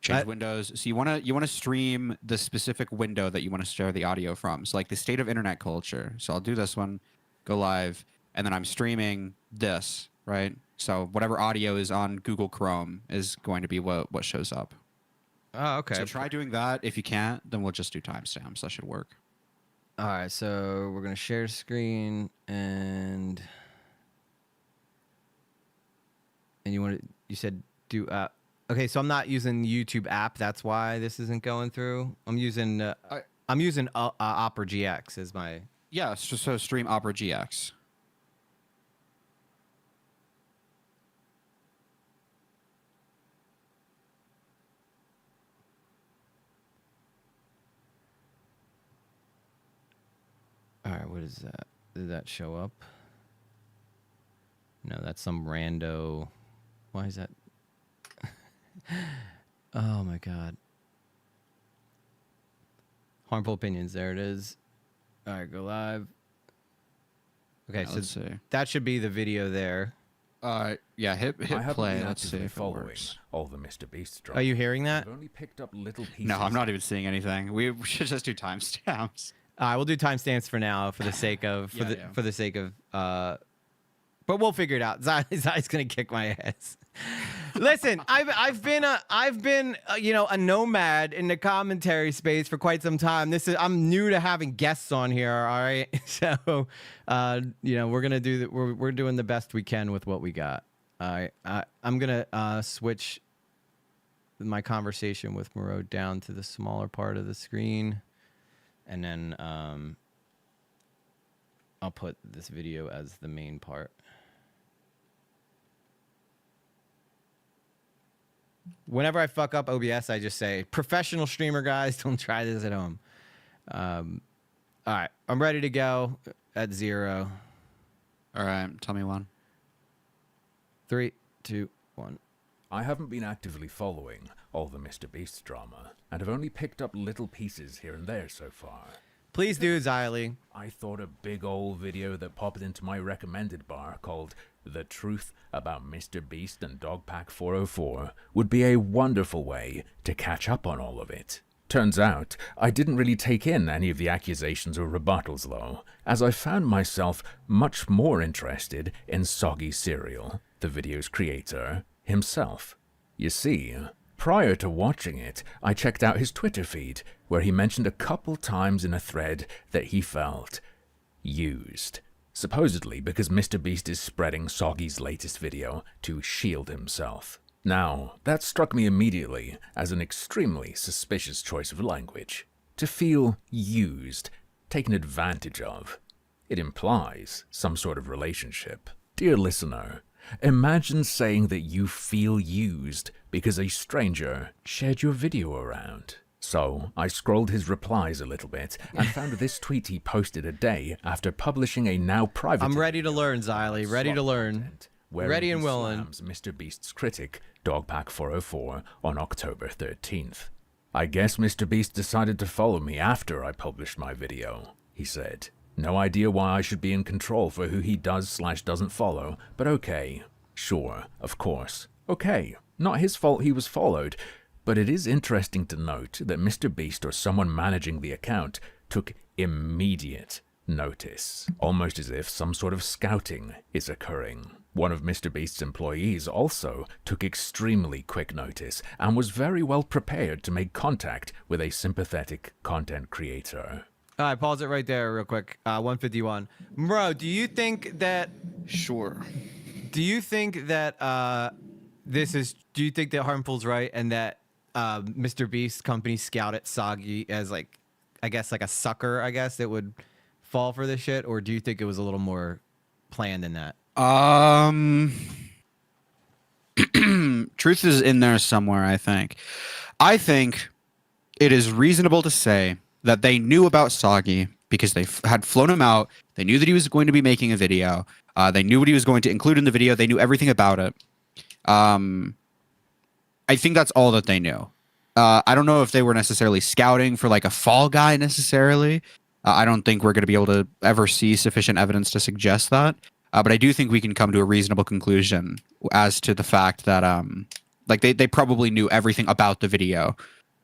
change windows? So you wanna stream the specific window that you want to share the audio from. So like the state of internet culture. So I'll do this one, go live, and then I'm streaming this, right? So whatever audio is on Google Chrome is going to be what shows up. Oh, okay. So try doing that. If you can't, then we'll just do timestamps. That should work. All right, so we're gonna share screen, and you said do okay, so I'm not using YouTube app. That's why this isn't going through. I'm using Opera GX as my. Yeah, so stream Opera GX. All right, what is that? Did that show up? No, that's some rando. Why is that? Oh my god. Harmful opinions. There it is. All right, go live. Okay, Yeah, so let's see. that should be the video there. Yeah, hit I haven't play. been Let's see actively if it following works. all the Mr. Beast drama. Are you hearing that? I've only picked up little pieces. No, I'm not even seeing anything. We should just do timestamps. We'll do timestamps for now, for the sake of for the sake of. But we'll figure it out. Zai's gonna kick my ass. Listen, I've been a nomad in the commentary space for quite some time. I'm new to having guests on here. All right, so we're gonna do we're doing the best we can with what we got. All right, I'm gonna switch my conversation with MROW down to the smaller part of the screen. And then I'll put this video as the main part. Whenever I fuck up OBS, I just say, professional streamer guys, don't try this at home. All right, I'm ready to go at 0. All right, tell me one. 3, 2, 1. I haven't been actively following all the Mr. Beast drama, and have only picked up little pieces here and there so far. Please do, Xylee. I thought a big old video that popped into my recommended bar called The Truth About Mr. Beast and Dogpack 404 would be a wonderful way to catch up on all of it. Turns out, I didn't really take in any of the accusations or rebuttals though, as I found myself much more interested in Soggy Cereal, the video's creator, himself. You see, prior to watching it, I checked out his Twitter feed, where he mentioned a couple times in a thread that he felt used. supposedly because Mr. Beast is spreading Soggy's latest video to shield himself. Now, that struck me immediately as an extremely suspicious choice of language. To feel used, taken advantage of. It implies some sort of relationship. Dear listener, imagine saying that you feel used because a stranger shared your video around. So, I scrolled his replies a little bit and found this tweet he posted a day after publishing a now private... I'm ready to learn, Xylee. Ready to learn. Ready and willing. Mr. Beast's critic, Dogpack404, on October 13th. I guess Mr. Beast decided to follow me after I published my video, he said. No idea why I should be in control for who he does/doesn't follow, but okay. Sure, of course. Okay, not his fault he was followed, but it is interesting to note that Mr. Beast or someone managing the account took immediate notice, almost as if some sort of scouting is occurring. One of Mr. Beast's employees also took extremely quick notice and was very well prepared to make contact with a sympathetic content creator. All right, pause it right there real quick. 151. Bro, do you think that... Sure. Do you think that do you think that Harmful's right and that Mr. Beast's company scouted Soggy as like, I guess like a sucker, I guess, that would fall for this shit? Or do you think it was a little more planned than that? Truth is in there somewhere, I think. I think it is reasonable to say that they knew about Soggy because they had flown him out. They knew that he was going to be making a video. They knew what he was going to include in the video. They knew everything about it. I think that's all that they knew. I don't know if they were necessarily scouting for like a fall guy necessarily. I don't think we're going to be able to ever see sufficient evidence to suggest that. But I do think we can come to a reasonable conclusion as to the fact that like they probably knew everything about the video.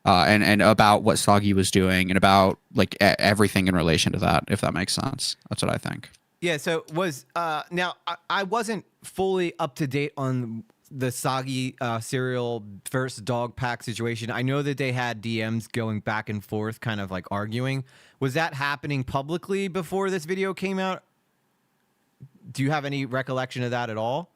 And about what Soggy was doing and about like everything in relation to that, if that makes sense. That's what I think. Yeah, so was now I wasn't fully up to date on the Soggy serial versus dog pack situation. I know that they had DMs going back and forth, kind of like arguing. Was that happening publicly before this video came out? Do you have any recollection of that at all?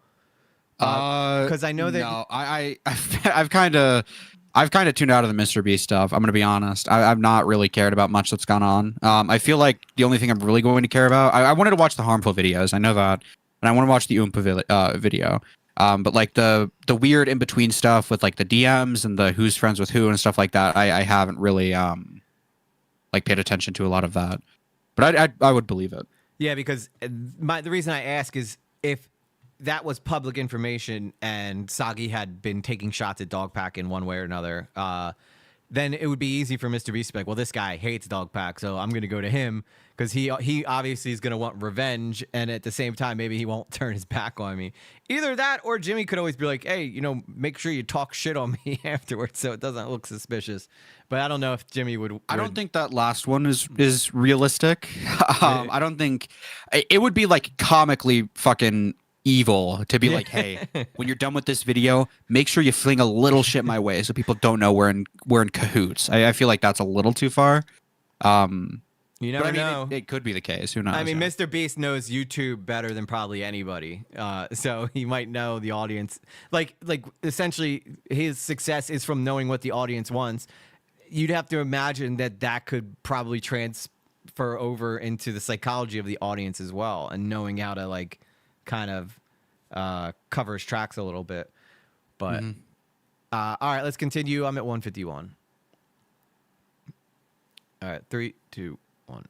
Because I know that... No, I've kind of tuned out of the Mr. Beast stuff. I'm going to be honest. I've not really cared about much that's gone on. I feel like the only thing I'm really going to care about... I wanted to watch the Harmful videos. I know that. And I want to watch the Oompa video. But like the weird in-between stuff with like the DMs and the who's friends with who and stuff like that, I haven't really like paid attention to a lot of that. But I would believe it. Yeah, because the reason I ask is if that was public information and Soggy had been taking shots at Dogpack in one way or another, then it would be easy for Mr. Beast to be like, well, this guy hates Dogpack, so I'm going to go to him because he obviously is going to want revenge, and at the same time, maybe he won't turn his back on me. Either that or Jimmy could always be like, hey, you know, make sure you talk shit on me afterwards so it doesn't look suspicious. But I don't know if Jimmy would... I don't think that last one is realistic. I don't think... It would be like comically fucking... evil to be like, hey, when you're done with this video, make sure you fling a little shit my way so people don't know we're in cahoots. I feel like that's a little too far. You never know. It could be the case. Who knows? I mean, Mr. Beast knows YouTube better than probably anybody, so he might know the audience. Like essentially, his success is from knowing what the audience wants. You'd have to imagine that could probably transfer over into the psychology of the audience as well, and knowing how to like kind of cover his tracks a little bit. But all right, let's continue. I'm at 151. All right, 3, 2, 1.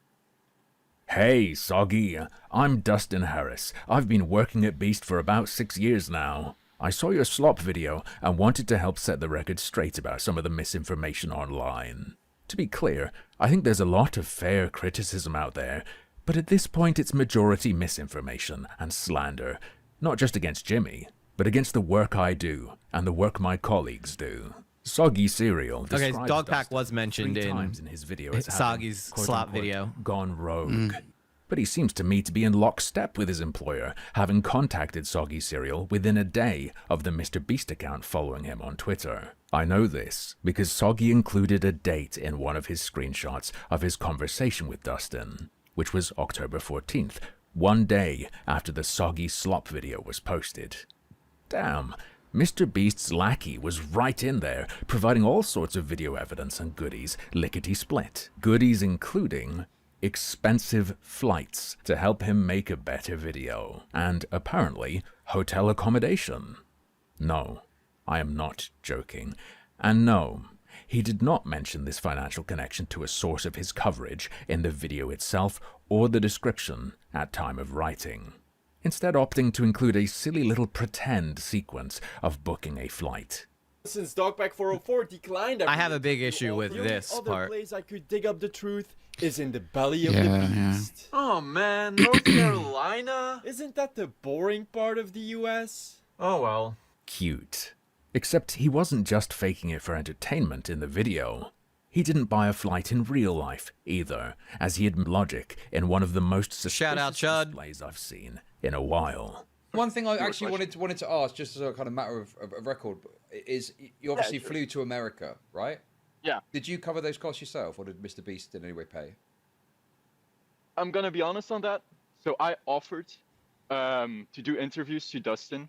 Hey, Soggy. I'm Dustin Harris. I've been working at Beast for about 6 years now. I saw your slop video and wanted to help set the record straight about some of the misinformation online. To be clear, I think there's a lot of fair criticism out there, but at this point it's majority misinformation and slander, not just against Jimmy, but against the work I do and the work my colleagues do. Soggy Cereal Okay, describes Dogpack was mentioned 3 in times in his video as Soggy's having, slop quote-unquote, video. gone rogue. But he seems to me to be in lockstep with his employer, having contacted Soggy Cereal within a day of the Mr. Beast account following him on Twitter. I know this because Soggy included a date in one of his screenshots of his conversation with Dustin, which was October 14th, one day after the soggy slop video was posted. Damn, Mr. Beast's lackey was right in there, providing all sorts of video evidence and goodies lickety-split. Goodies including expensive flights to help him make a better video, and apparently hotel accommodation. No, I am not joking. And no, he did not mention this financial connection to a source of his coverage in the video itself or the description at time of writing, instead opting to include a silly little pretend sequence of booking a flight. Since Dogpack 404 declined, I have a big issue with the only this other part. place I could dig up the truth is in the belly of the beast. Oh man, North Carolina? Isn't that the boring part of the US? Oh well. Cute. Except he wasn't just faking it for entertainment in the video. He didn't buy a flight in real life either, as he had logic in one of the most suspicious displays I've seen in a while. One thing I actually wanted to ask, just as a kind of matter of record, is you obviously flew to America, right? Yeah. Did you cover those costs yourself, or did Mr. Beast in any way pay? I'm gonna be honest on that. So I offered to do interviews to Dustin,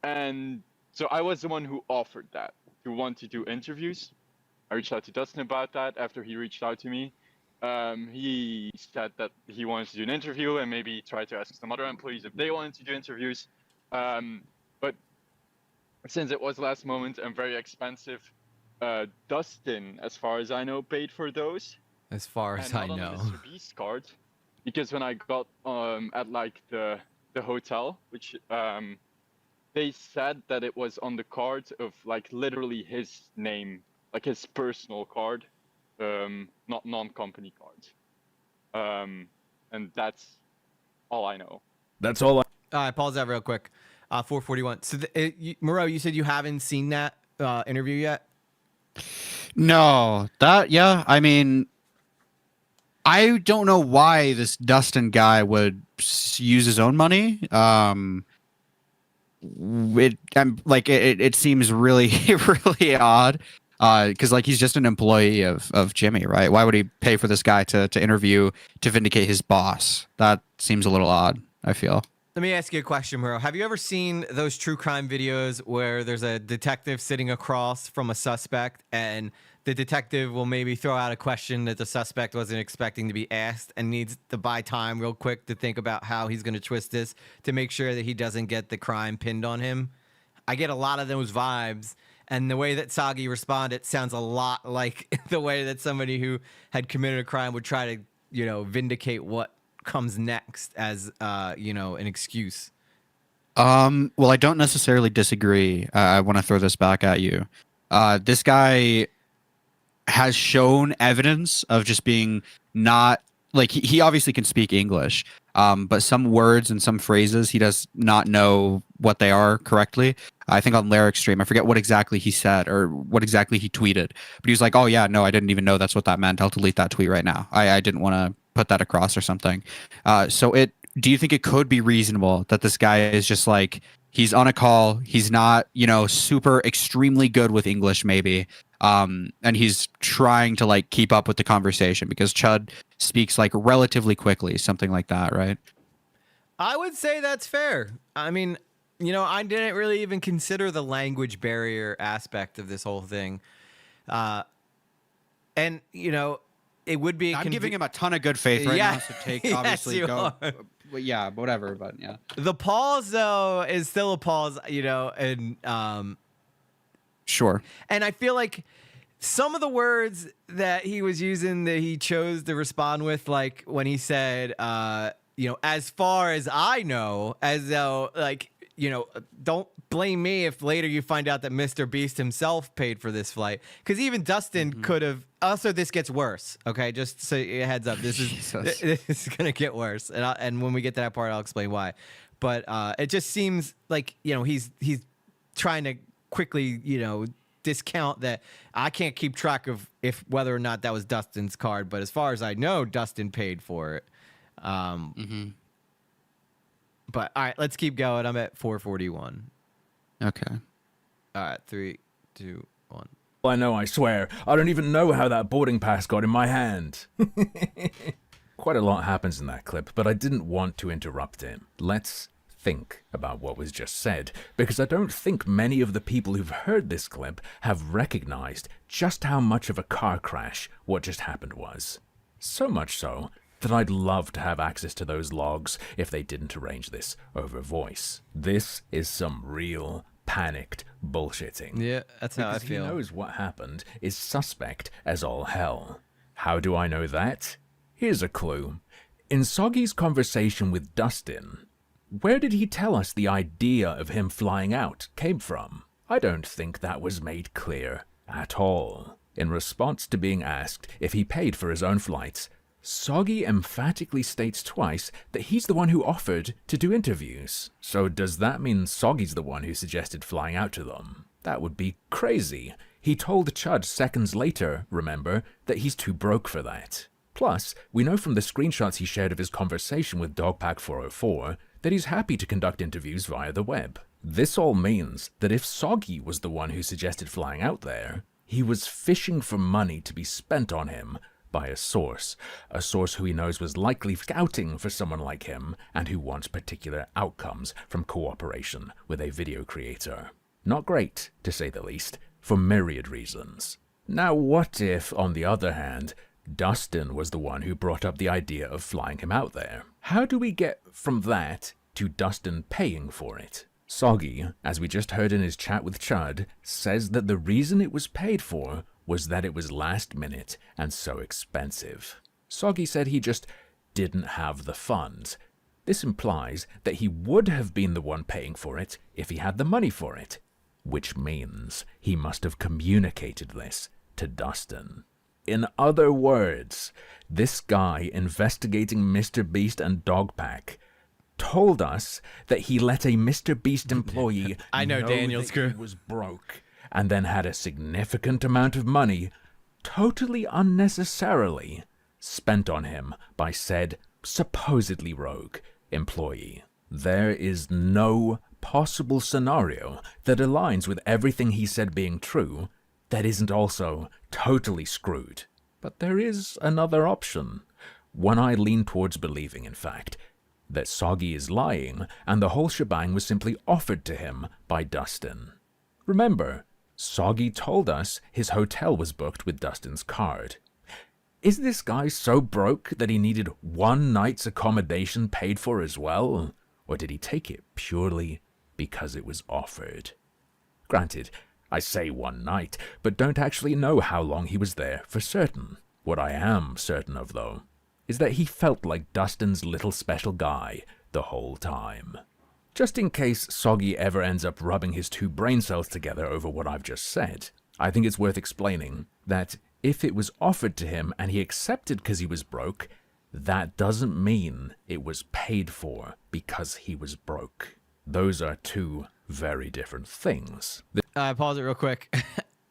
and so I was the one who offered that, to want to do interviews. I reached out to Dustin about that. After he reached out to me, he said that he wanted to do an interview and maybe try to ask some other employees if they wanted to do interviews. But since it was last moment and very expensive, Dustin, as far as I know, paid for those. As far as I know. Mr. Beast card, because when I got at like the hotel, which they said that it was on the card of like literally his name, like his personal card, not non-company cards. And that's all I know. That's all I... All right, pause that real quick. 441. So, MROW, you said you haven't seen that interview yet? No, yeah. I mean, I don't know why this Dustin guy would use his own money. It seems really, really odd. Because like he's just an employee of Jimmy, right? Why would he pay for this guy to interview to vindicate his boss? That seems a little odd, I feel. Let me ask you a question, Muro. Have you ever seen those true crime videos where there's a detective sitting across from a suspect and the detective will maybe throw out a question that the suspect wasn't expecting to be asked and needs to buy time real quick to think about how he's going to twist this to make sure that he doesn't get the crime pinned on him? I get a lot of those vibes. And the way that Sagi responded sounds a lot like the way that somebody who had committed a crime would try to, vindicate what comes next as, an excuse. Well, I don't necessarily disagree. I want to throw this back at you. This guy has shown evidence of just being not like he obviously can speak English, but some words and some phrases he does not know what they are correctly. I think on Lyric Stream, I forget what exactly he said or what exactly he tweeted, but he was like, "Oh yeah, no, I didn't even know that's what that meant. I'll delete that tweet right now. I didn't want to put that across or something." Do you think it could be reasonable that this guy is just like he's on a call, he's not super extremely good with English maybe, and he's trying to like keep up with the conversation because Chud speaks like relatively quickly, something like that, right? I would say that's fair. I mean, I didn't really even consider the language barrier aspect of this whole thing. And, it would be... I'm giving him a ton of good faith right now, so take, Yes, obviously, you go... are. Yeah, whatever, but yeah. The pause, though, is still a pause, and... Sure. And I feel like some of the words that he was using that he chose to respond with, like when he said, as far as I know, as though, like, don't blame me if later you find out that Mr. Beast himself paid for this flight. Because even Dustin could have. Also, this gets worse. Okay, just so you heads up, this is gonna get worse. And when we get to that part, I'll explain why. But it just seems like he's trying to quickly discount that. I can't keep track of whether or not that was Dustin's card, but as far as I know, Dustin paid for it. But all right, let's keep going. I'm at 441. Okay. All right, 3, 2, 1. I know, I swear. I don't even know how that boarding pass got in my hand. Quite a lot happens in that clip, but I didn't want to interrupt him. Let's think about what was just said, because I don't think many of the people who've heard this clip have recognized just how much of a car crash what just happened was. So much so that I'd love to have access to those logs if they didn't arrange this over voice. This is some real panicked bullshitting. Yeah, that's how I because feel. He knows what happened is suspect as all hell. How do I know that? Here's a clue. In Soggy's conversation with Dustin, where did he tell us the idea of him flying out came from? I don't think that was made clear at all. In response to being asked if he paid for his own flights, Soggy emphatically states twice that he's the one who offered to do interviews. So does that mean Soggy's the one who suggested flying out to them? That would be crazy. He told Chud seconds later, remember, that he's too broke for that. Plus, we know from the screenshots he shared of his conversation with Dogpack 404 that he's happy to conduct interviews via the web. This all means that if Soggy was the one who suggested flying out there, he was fishing for money to be spent on him by a source who he knows was likely scouting for someone like him and who wants particular outcomes from cooperation with a video creator. Not great, to say the least, for myriad reasons. Now what if, on the other hand, Dustin was the one who brought up the idea of flying him out there? How do we get from that to Dustin paying for it? Soggy, as we just heard in his chat with Chud, says that the reason it was paid for was that it was last minute and so expensive. Soggy said he just didn't have the funds. This implies that he would have been the one paying for it if he had the money for it, which means he must have communicated this to Dustin. In other words, this guy investigating Mr. Beast and Dogpack told us that he let a Mr. Beast employee I know Daniel's that crew he was broke and then had a significant amount of money, totally unnecessarily, spent on him by said supposedly rogue employee. There is no possible scenario that aligns with everything he said being true that isn't also totally screwed. But there is another option, one I lean towards believing, in fact, that Soggy is lying and the whole shebang was simply offered to him by Dustin. Remember, Soggy told us his hotel was booked with Dustin's card. Is this guy so broke that he needed one night's accommodation paid for as well? Or did he take it purely because it was offered? Granted, I say one night, but don't actually know how long he was there for certain. What I am certain of, though, is that he felt like Dustin's little special guy the whole time. Just in case Soggy ever ends up rubbing his two brain cells together over what I've just said, I think it's worth explaining that if it was offered to him and he accepted because he was broke, that doesn't mean it was paid for because he was broke. Those are two very different things. Pause it real quick.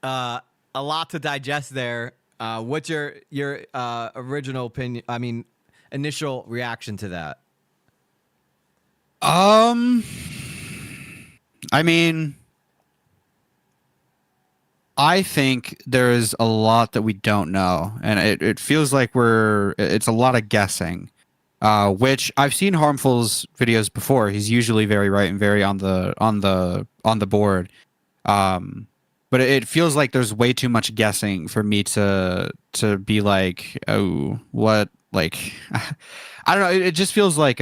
A lot to digest there. What's your original opinion? I mean, initial reaction to that? I mean, I think there is a lot that we don't know, and it feels like it's a lot of guessing. Which I've seen Harmful's videos before. He's usually very right and very on the board. But it feels like there's way too much guessing for me to be like, oh, what, like, I don't know. It just feels like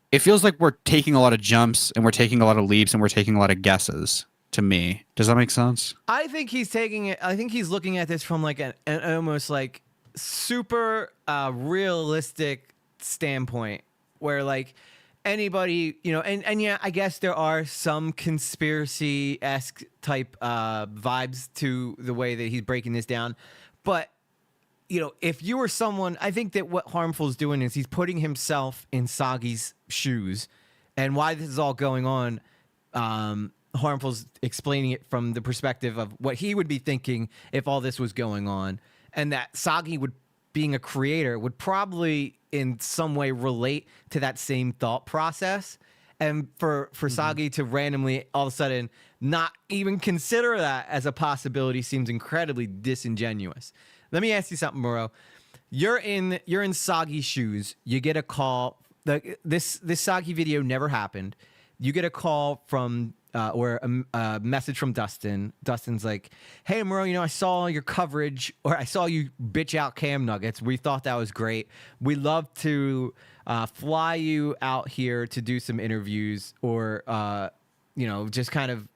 it feels like we're taking a lot of jumps and we're taking a lot of leaps and we're taking a lot of guesses. To me, does that make sense? I think he's taking it. I think he's looking at this from like an almost like super realistic standpoint, where like anybody, you know, and yeah, I guess there are some conspiracy-esque type vibes to the way that he's breaking this down, but you know, if you were someone, I think that what Harmful's doing is he's putting himself in Soggy's shoes, and why this is all going on. Harmful's explaining it from the perspective of what he would be thinking if all this was going on, and that Soggy would, being a creator, would probably in some way relate to that same thought process. And for Soggy to randomly all of a sudden not even consider that as a possibility seems incredibly disingenuous. Let me ask you something, MROW. you're in Soggy's shoes. You get a call. This Soggy video never happened. You get a call from or a message from Dustin. Dustin's like, "Hey, MROW, I saw your coverage, or I saw you bitch out Cam Nuggets. We thought that was great. We love to fly you out here to do some interviews, or just kind of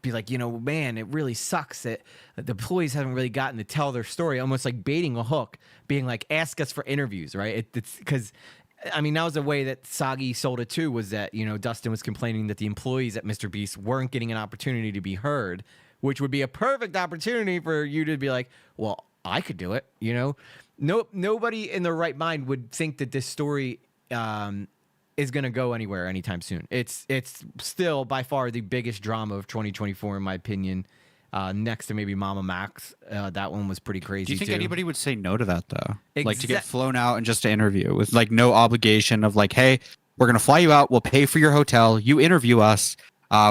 be like, man, it really sucks that the employees haven't really gotten to tell their story, almost like baiting a hook, being like, ask us for interviews, right? It's because, that was the way that Soggy sold it too, was that, Dustin was complaining that the employees at Mr. Beast weren't getting an opportunity to be heard, which would be a perfect opportunity for you to be like, well, I could do it, Nobody in their right mind would think that this story is going to go anywhere anytime soon. It's still by far the biggest drama of 2024, in my opinion. Next to maybe Mama Max. That one was pretty crazy. Do you think too. anybody would say no to that though? Like to get flown out and just to interview with like no obligation of like, hey, we're gonna fly you out. We'll pay for your hotel. You interview us.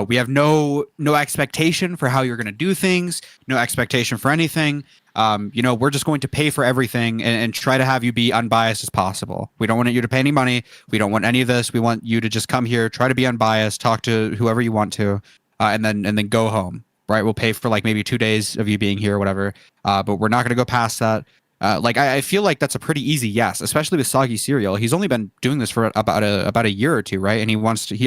We have no expectation for how you're gonna do things. No expectation for anything. We're just going to pay for everything and try to have you be unbiased as possible. We don't want you to pay any money. We don't want any of this. We want you to just come here, try to be unbiased, talk to whoever you want to, and then go home. Right? We'll pay for like maybe 2 days of you being here or whatever. But we're not going to go past that. I feel like that's a pretty easy yes, especially with Soggy Cereal. He's only been doing this for about a year or two, right? And he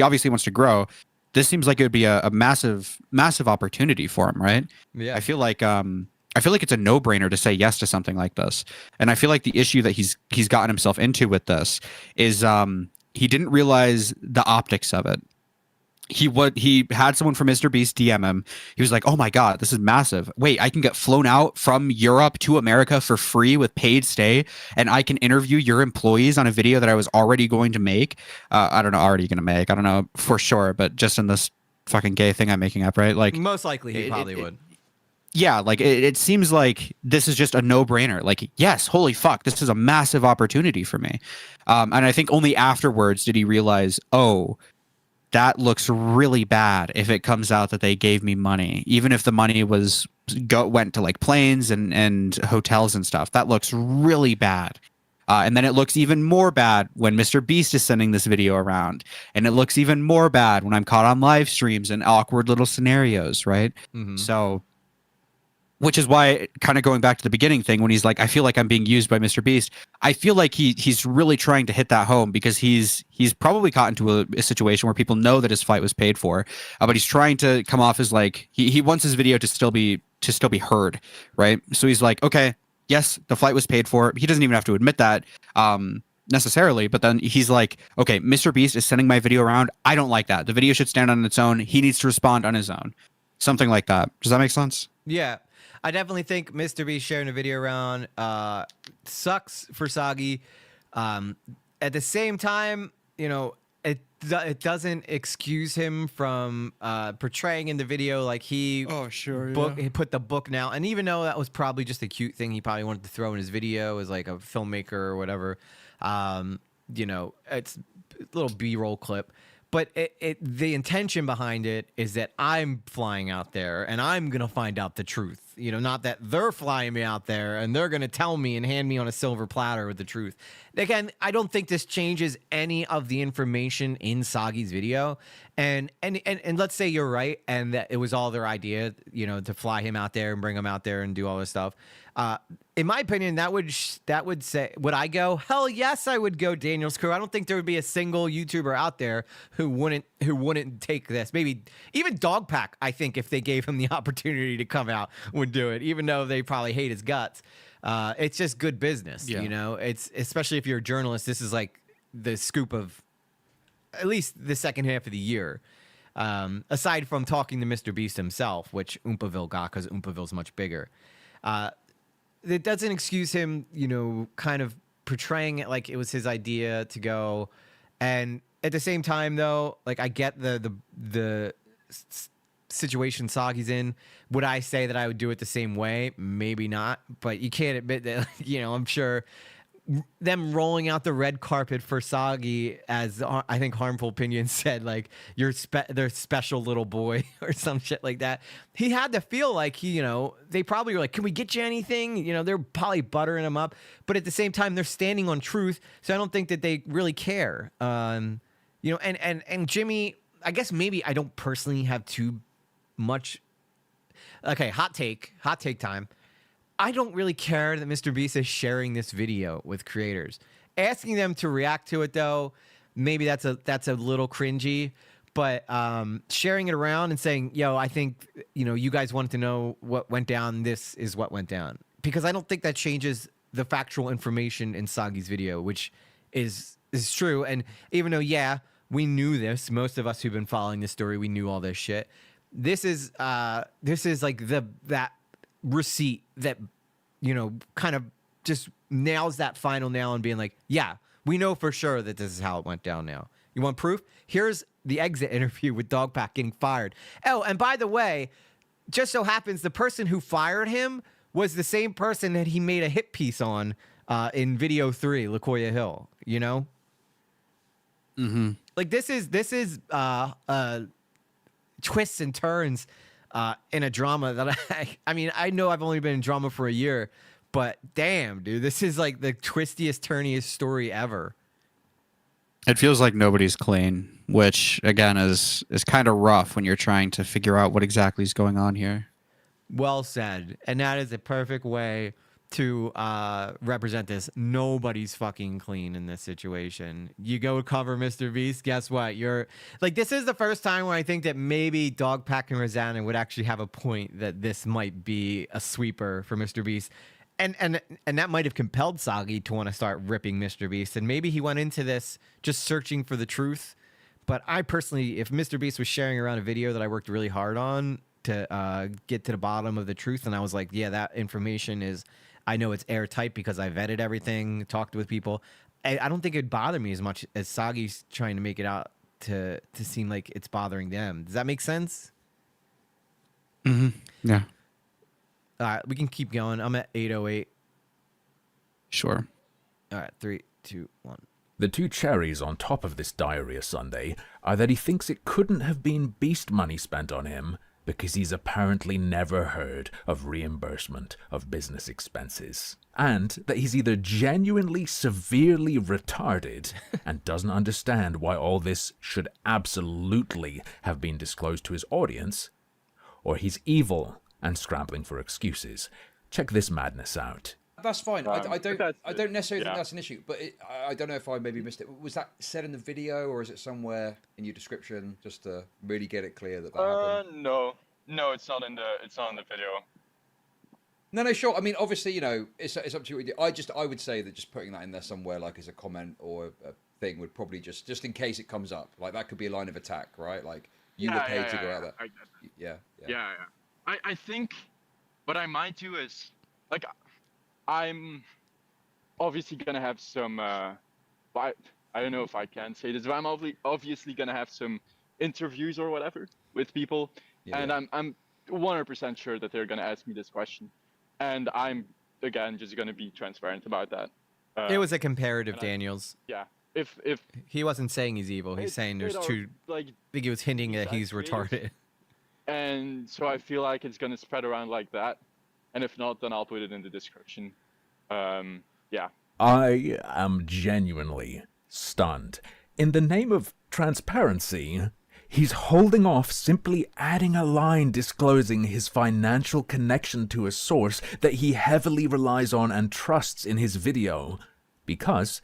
obviously wants to grow. This seems like it would be a massive opportunity for him, right? Yeah. I feel like it's a no-brainer to say yes to something like this. And I feel like the issue that he's gotten himself into with this is he didn't realize the optics of it. He had someone from Mr. Beast DM him. He was like, "Oh my god, this is massive. Wait, I can get flown out from Europe to America for free with paid stay, and I can interview your employees on a video that I was already going to make. I don't know for sure, but just in this fucking gay thing I'm making up, right? Like most likely he probably would. Yeah, like it seems like this is just a no-brainer. Like, yes, holy fuck, this is a massive opportunity for me. And I think only afterwards did he realize, oh, that looks really bad if it comes out that they gave me money, even if the money went to like planes and hotels and stuff. That looks really bad. And then it looks even more bad when Mr. Beast is sending this video around, and it looks even more bad when I'm caught on live streams and awkward little scenarios, right? Mm-hmm. So, which is why, kind of going back to the beginning thing, when he's like, I feel like I'm being used by Mr. Beast, I feel like he's really trying to hit that home, because he's probably caught into a situation where people know that his flight was paid for, but he's trying to come off as like he wants his video to still be heard, right? So he's like, okay, yes, the flight was paid for. He doesn't even have to admit that necessarily, but then he's like, okay, Mr. Beast is sending my video around. I don't like that. The video should stand on its own. He needs to respond on his own. Something like that. Does that make sense? Yeah. I definitely think Mr. Beast sharing a video around sucks for Soggy. At the same time, it doesn't excuse him from portraying in the video like he he put the book now. And even though that was probably just a cute thing he probably wanted to throw in his video as like a filmmaker or whatever, it's a little B-roll clip. But the intention behind it is that I'm flying out there and I'm going to find out the truth. Not that they're flying me out there and they're going to tell me and hand me on a silver platter with the truth. Again, I don't think this changes any of the information in Soggy's video. And let's say you're right and that it was all their idea, to fly him out there and bring him out there and do all this stuff. In my opinion, that would say, would I go? Hell yes, I would go Daniel's crew. I don't think there would be a single YouTuber out there who wouldn't take this. Maybe even Dogpack, I think, if they gave him the opportunity to come out, would do it, even though they probably hate his guts. It's just good business, It's especially if you're a journalist. This is like the scoop of at least the second half of the year. Aside from talking to Mr. Beast himself, which Oompaville got because Oompaville's much bigger. It doesn't excuse him, kind of portraying it like it was his idea to go. And at the same time, though, like I get the situation Soggy's in. Would I say that I would do it the same way? Maybe not. But you can't admit that, I'm sure them rolling out the red carpet for Sagi, as I think Harmful Opinions said, like, you're their special little boy or some shit like that. He had to feel like they probably were like, can we get you anything? They're probably buttering him up, but at the same time, they're standing on truth. So I don't think that they really care. And Jimmy, I guess maybe I don't personally have too much. Okay, hot take time. I don't really care that Mr. Beast is sharing this video with creators. Asking them to react to it, though, maybe that's a little cringy. But sharing it around and saying, yo, I think, you guys wanted to know what went down. This is what went down. Because I don't think that changes the factual information in Sagi's video, which is true. And even though, yeah, we knew this, most of us who've been following this story, we knew all this shit. This is like that receipt that kind of just nails that final nail and being like, yeah, we know for sure that this is how it went down. Now you want proof? Here's the exit interview with Dogpack getting fired. Oh, and by the way, just so happens the person who fired him was the same person that he made a hit piece on in video 3, LaCoya Hill. Like this is twists and turns in a drama that I know I've only been in drama for a year, but damn, dude, this is like the twistiest, turniest story ever. It feels like nobody's clean, which again is kind of rough when you're trying to figure out what exactly is going on here. Well said. And that is a perfect way to represent this. Nobody's fucking clean in this situation. You go cover Mr. Beast, guess what? You're like, this is the first time where I think that maybe Dogpack and Rosanna would actually have a point that this might be a sweeper for Mr. Beast. And that might have compelled Sagi to want to start ripping Mr. Beast. And maybe he went into this just searching for the truth. But I personally, if Mr. Beast was sharing around a video that I worked really hard on to get to the bottom of the truth, and I was like, yeah, that information is, I know it's airtight because I vetted everything, talked with people. I don't think it'd bother me as much as Sagi's trying to make it out to seem like it's bothering them. Does that make sense? Mm-hmm. Yeah. All right, we can keep going. I'm at 8:08. Sure. All right, 3, 2, 1. The two cherries on top of this diarrhea sundae are that he thinks it couldn't have been beast money spent on him because he's apparently never heard of reimbursement of business expenses, and that he's either genuinely severely retarded and doesn't understand why all this should absolutely have been disclosed to his audience, or he's evil and scrambling for excuses. Check this madness out. That's fine. I don't necessarily think that's an issue, but I don't know if I maybe missed it. Was that said in the video, or is it somewhere in your description, just to really get it clear that happened? No, it's not in the video. No, sure. I mean, obviously, it's up to you. I would say that just putting that in there somewhere, like as a comment or a thing, would probably just in case it comes up, like that could be a line of attack, right? Like you were paid to go out there. Yeah. I think what I might do is, like, I'm obviously gonna have some. I don't know if I can say this, but I'm obviously gonna have some interviews or whatever with people, and I'm 100% sure that they're gonna ask me this question, and I'm again just gonna be transparent about that. It was a comparative, Daniels. If he wasn't saying he's evil, he's saying there's two. Like, I think he was hinting that he's retarded. And so I feel like it's gonna spread around like that, and if not, then I'll put it in the description. I am genuinely stunned. In the name of transparency, he's holding off simply adding a line disclosing his financial connection to a source that he heavily relies on and trusts in his video, because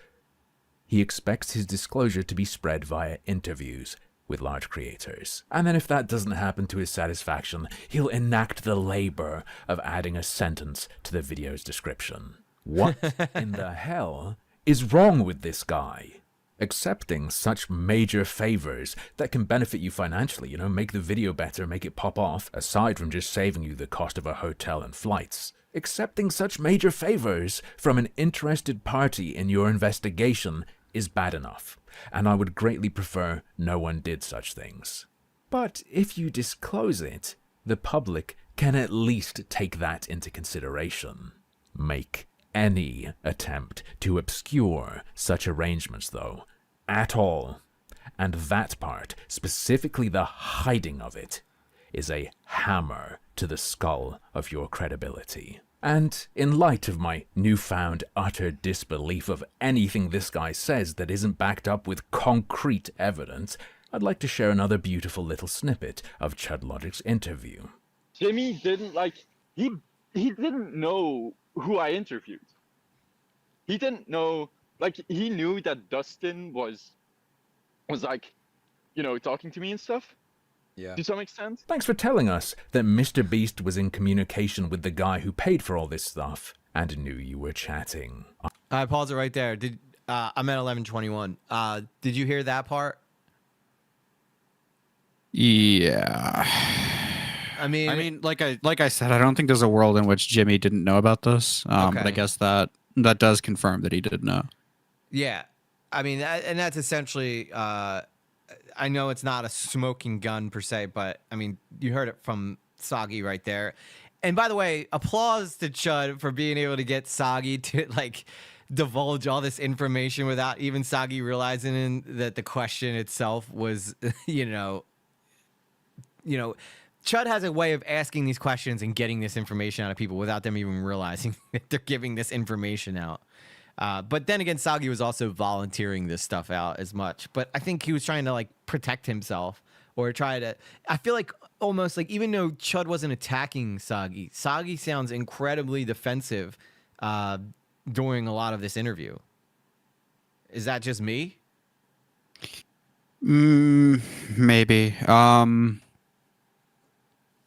he expects his disclosure to be spread via interviews with large creators. And then if that doesn't happen to his satisfaction, he'll enact the labor of adding a sentence to the video's description. What in the hell is wrong with this guy? Accepting such major favors that can benefit you financially, make the video better, make it pop off, aside from just saving you the cost of a hotel and flights. Accepting such major favors from an interested party in your investigation is bad enough, and I would greatly prefer no one did such things. But if you disclose it, the public can at least take that into consideration. Make any attempt to obscure such arrangements, though, at all. And that part, specifically the hiding of it, is a hammer to the skull of your credibility. And in light of my newfound utter disbelief of anything this guy says that isn't backed up with concrete evidence, I'd like to share another beautiful little snippet of Chud Logic's interview. Jimmy didn't he didn't know who I interviewed. He didn't know, he knew that Dustin was like, talking to me and stuff. Yeah. To some extent. Thanks for telling us that Mr. Beast was in communication with the guy who paid for all this stuff and knew you were chatting. I pause it right there. I'm at 11:21. Did you hear that part? Yeah. I mean, like I said, I don't think there's a world in which Jimmy didn't know about this. But I guess that does confirm that he did know. Yeah. I mean, and that's essentially. I know it's not a smoking gun per se, but I mean, you heard it from Soggy right there. And by the way, applause to Chud for being able to get Soggy to divulge all this information without even Soggy realizing that the question itself was, Chud has a way of asking these questions and getting this information out of people without them even realizing that they're giving this information out. But then again, Soggy was also volunteering this stuff out as much. But I think he was trying to protect himself or try to. I feel like almost even though Chud wasn't attacking Soggy, Soggy sounds incredibly defensive during a lot of this interview. Is that just me? Maybe.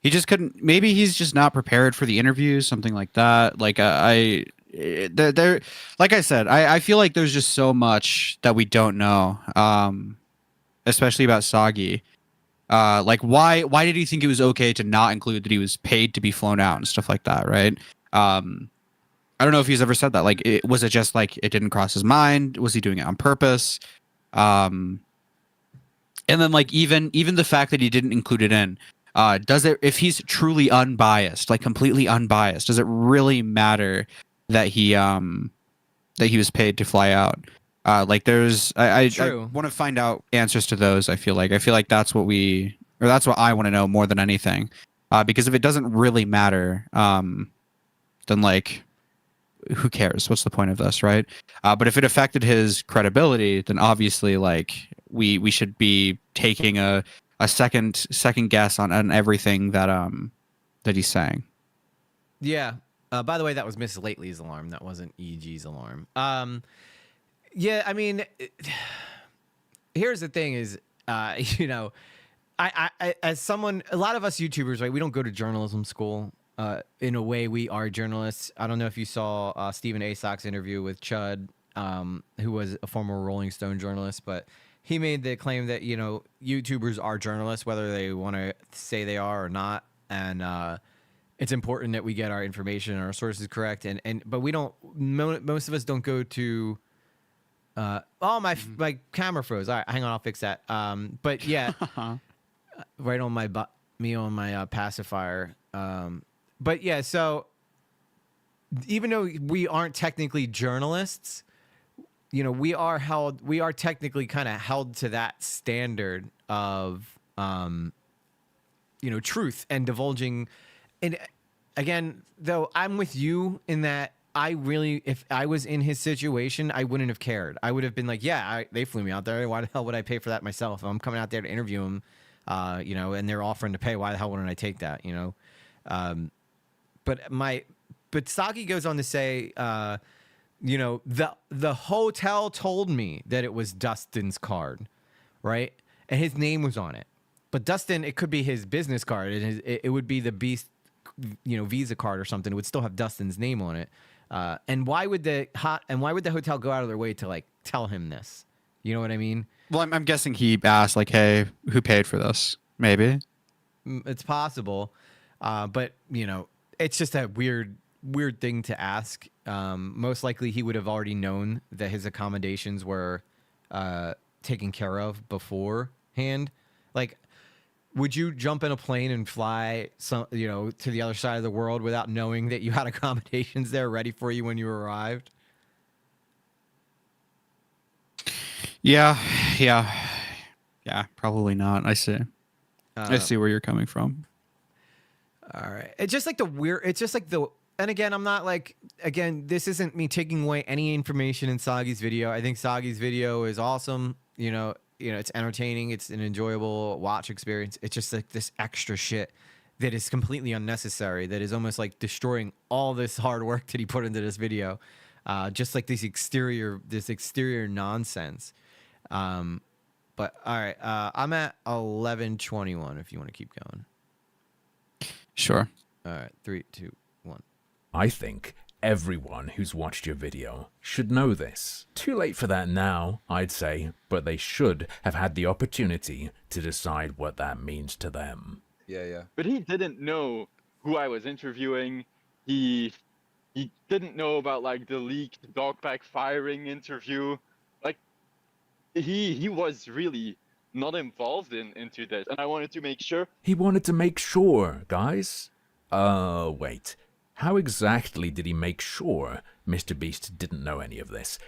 He just couldn't. Maybe he's just not prepared for the interview, something like that. There, like I said, I feel like there's just so much that we don't know, especially about Soggy. Why did he think it was okay to not include that he was paid to be flown out and stuff like that, right? I don't know if he's ever said that. Was it just it didn't cross his mind? Was he doing it on purpose? And then even the fact that he didn't include it in, does it, if he's truly unbiased, completely unbiased, does it really matter that he was paid to fly out? I want to find out answers to those. I feel like that's what that's what I want to know more than anything. Because if it doesn't really matter, then who cares? What's the point of this, right? But if it affected his credibility, then obviously we should be taking a second guess on everything that he's saying. Yeah. By the way, that was Miss Lately's alarm. That wasn't EG's alarm. Yeah, I mean, here's the thing is, I as someone, a lot of us YouTubers, right, we don't go to journalism school. In a way, we are journalists. I don't know if you saw Stephen Asock's interview with Chud, who was a former Rolling Stone journalist, but he made the claim that, YouTubers are journalists, whether they want to say they are or not. And, it's important that we get our information and our sources correct. But we don't, most of us don't go to, my camera froze. All right, hang on, I'll fix that. But yeah, right on my pacifier. But yeah, so even though we aren't technically journalists, we are technically kind of held to that standard of, truth and divulging. And again, though, I'm with you in that if I was in his situation, I wouldn't have cared. I would have been like, yeah, they flew me out there. Why the hell would I pay for that myself? If I'm coming out there to interview him, and they're offering to pay, why the hell wouldn't I take that? But Soggy goes on to say, the hotel told me that it was Dustin's card, right? And his name was on it. But Dustin, it could be his business card, and it would be the Beast, Visa card or something. It would still have Dustin's name on it. And why would the hotel go out of their way to tell him this? You know what I mean? Well, I'm guessing he asked hey, who paid for this? Maybe it's possible, but it's just a weird thing to ask. Most likely, he would have already known that his accommodations were taken care of beforehand. would you jump in a plane and fly to the other side of the world without knowing that you had accommodations there ready for you when you arrived? Yeah, probably not. I see. I see where you're coming from. All right. It's just like and again, I'm not this isn't me taking away any information in Sagi's video. I think Sagi's video is awesome. It's entertaining. It's an enjoyable watch experience. It's just like this extra shit that is completely unnecessary, that is almost like destroying all this hard work that he put into this video. Just like this exterior nonsense. But all right, I'm at 11:21 if you want to keep going. Sure. All right, 3, 2, 1. I think everyone who's watched your video should know this. Too late for that now, I'd say, but they should have had the opportunity to decide what that means to them. Yeah. But he didn't know who I was interviewing. He didn't know about like the leaked Dogpack firing interview. Like he was really not involved into this, and I wanted to make sure. He wanted to make sure, guys. Wait. How exactly did he make sure Mr. Beast didn't know any of this?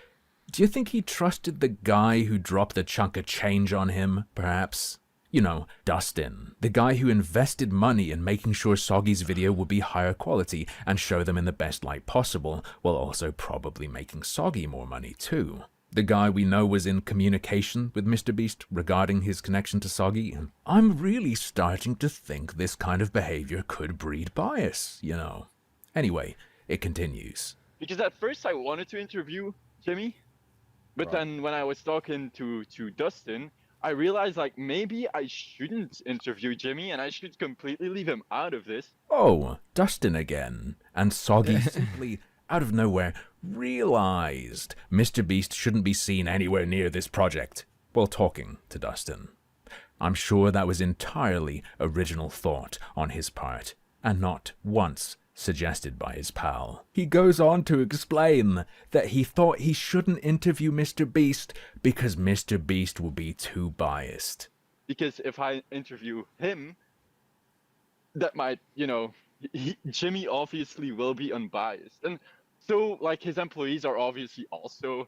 Do you think he trusted the guy who dropped the chunk of change on him, perhaps? You know, Dustin, the guy who invested money in making sure Soggy's video would be higher quality and show them in the best light possible, while also probably making Soggy more money too. The guy we know was in communication with Mr. Beast regarding his connection to Soggy. I'm really starting to think this kind of behavior could breed bias, you know. Anyway, it continues. Because at first I wanted to interview Jimmy, but then when I was talking to Dustin, I realized like maybe I shouldn't interview Jimmy and I should completely leave him out of this. Oh, Dustin again. And Soggy simply, out of nowhere, realized Mr. Beast shouldn't be seen anywhere near this project while talking to Dustin. I'm sure that was entirely original thought on his part, and not once suggested by his pal. He goes on to explain that he thought he shouldn't interview Mr. Beast because Mr. Beast would be too biased. Because if I interview him, that might, Jimmy obviously will be unbiased. And so, like, his employees are obviously also...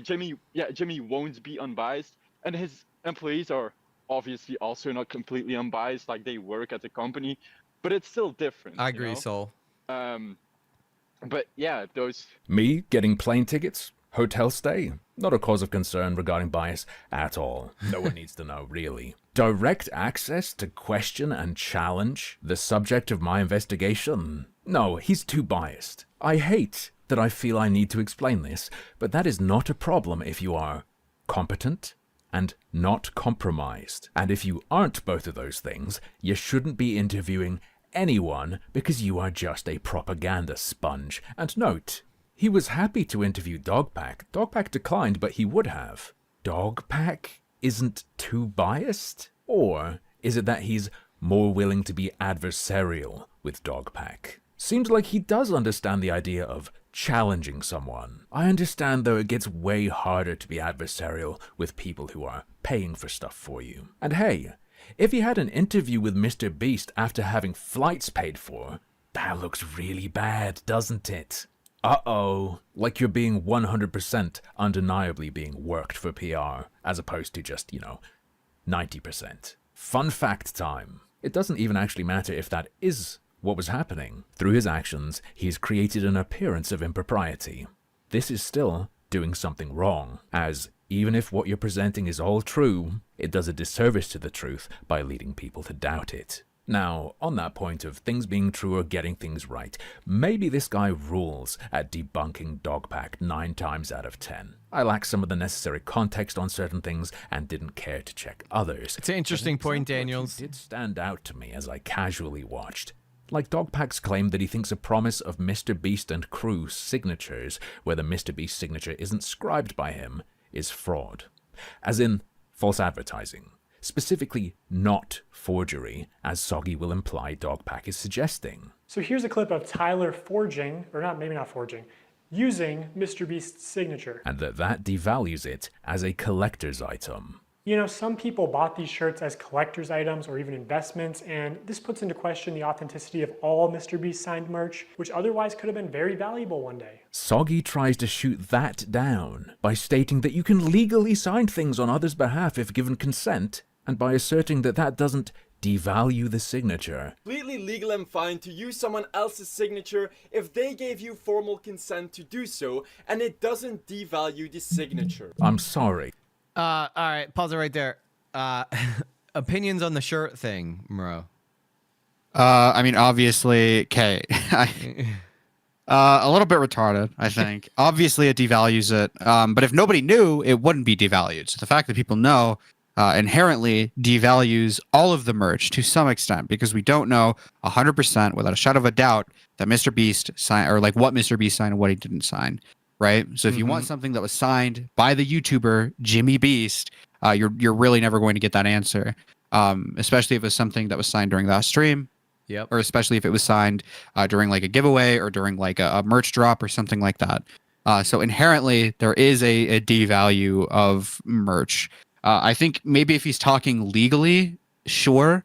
Jimmy won't be unbiased. And his employees are obviously also not completely unbiased, like they work at the company. But it's still different. I agree, Soul. But yeah, those... Me getting plane tickets, hotel stay, not a cause of concern regarding bias at all. No one needs to know, really. Direct access to question and challenge the subject of my investigation? No, he's too biased. I hate that I feel I need to explain this, but that is not a problem if you are competent and not compromised. And if you aren't both of those things, you shouldn't be interviewing anyone because you are just a propaganda sponge. And note, he was happy to interview Dogpack. Dogpack declined, but he would have. Dogpack isn't too biased? Or is it that he's more willing to be adversarial with Dogpack? Seems like he does understand the idea of challenging someone. I understand, though, it gets way harder to be adversarial with people who are paying for stuff for you. And hey, if he had an interview with Mr. Beast after having flights paid for, that looks really bad, doesn't it? Uh-oh. Like you're being 100% undeniably being worked for PR, as opposed to just, 90%. Fun fact time. It doesn't even actually matter if that is what was happening. Through his actions, he's created an appearance of impropriety. This is still doing something wrong, as even if what you're presenting is all true, it does a disservice to the truth by leading people to doubt it. Now, on that point of things being true or getting things right, maybe this guy rules at debunking Dogpack 9 times out of 10. I lack some of the necessary context on certain things and didn't care to check others. It's an interesting point, Daniels. It did stand out to me as I casually watched. Like Dogpack's claim that he thinks a promise of Mr. Beast and crew signatures, where the Mr. Beast signature isn't scribed by him, is fraud. As in, false advertising. Specifically, not forgery, as Soggy will imply Dogpack is suggesting. So here's a clip of Tyler forging, or maybe not forging, using Mr. Beast's signature. And that devalues it as a collector's item. You know, some people bought these shirts as collector's items or even investments, and this puts into question the authenticity of all Mr. Beast signed merch, which otherwise could have been very valuable one day. Soggy tries to shoot that down by stating that you can legally sign things on others' behalf if given consent, and by asserting that that doesn't devalue the signature. Completely legal and fine to use someone else's signature if they gave you formal consent to do so, and it doesn't devalue the signature. I'm sorry. All right, pause it right there. Opinions on the shirt thing, MROW. I mean, obviously, okay. A little bit retarded, I think. Obviously, it devalues it. But if nobody knew, it wouldn't be devalued. So the fact that people know inherently devalues all of the merch to some extent, because we don't know 100% without a shadow of a doubt that Mr. Beast signed, or like what Mr. Beast signed and what he didn't sign. Right. So if you want something that was signed by the YouTuber Jimmy Beast, you're really never going to get that answer. Especially if it was something that was signed during that stream. Yep. Or especially if it was signed during like a giveaway or during like a merch drop or something like that. So inherently there is a devalue of merch. I think maybe if he's talking legally, sure.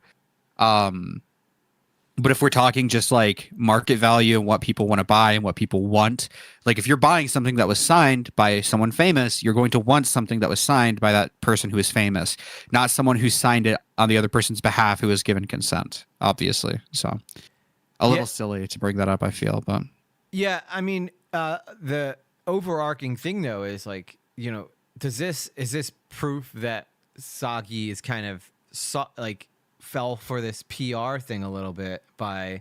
But if we're talking just like market value and what people want to buy and what people want, like if you're buying something that was signed by someone famous, you're going to want something that was signed by that person who is famous, not someone who signed it on the other person's behalf who was given consent, obviously. So a little silly to bring that up, I feel. But yeah, I mean, the overarching thing though is like, you know, is this proof that Soggy is kind of fell for this PR thing a little bit by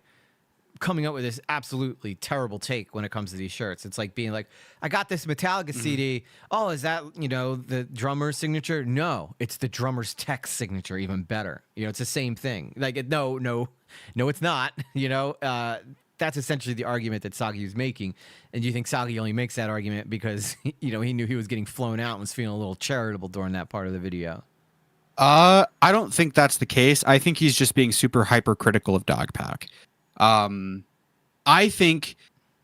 coming up with this absolutely terrible take when it comes to these shirts? It's like being like, I got this Metallica CD. Oh, is that, you know, the drummer's signature? No, it's the drummer's text signature, even better. You know, it's the same thing. Like, no, it's not. You know, that's essentially the argument that Soggy was making. And you think Soggy only makes that argument because, you know, he knew he was getting flown out and was feeling a little charitable during that part of the video? I don't think that's the case. I think he's just being super hypercritical of Dogpack. I think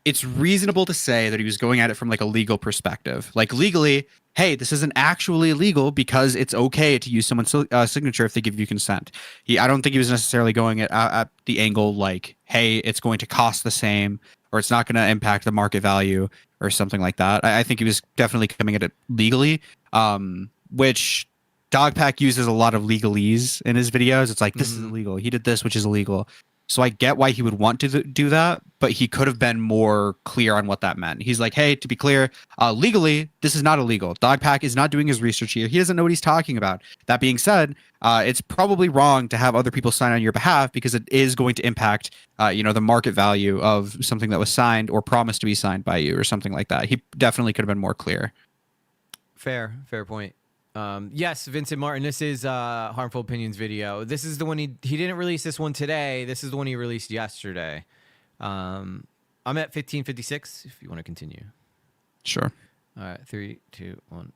it's reasonable to say that he was going at it from like a legal perspective. Like legally, hey, this isn't actually illegal because it's okay to use someone's signature if they give you consent. I don't think he was necessarily going at the angle like, hey, it's going to cost the same or it's not going to impact the market value or something like that. I think he was definitely coming at it legally, which Dogpack uses a lot of legalese in his videos. It's like, this is illegal. He did this, which is illegal. So I get why he would want to do that, but he could have been more clear on what that meant. He's like, hey, to be clear, legally, this is not illegal. Dogpack is not doing his research here. He doesn't know what he's talking about. That being said, it's probably wrong to have other people sign on your behalf because it is going to impact, you know, the market value of something that was signed or promised to be signed by you or something like that. He definitely could have been more clear. Fair point. Yes, Vincent Martin, this is Harmful Opinions video. This is the one he didn't release this one today. This is the one he released yesterday. I'm at 15:56 if you want to continue. Sure. All right, 3, 2, 1.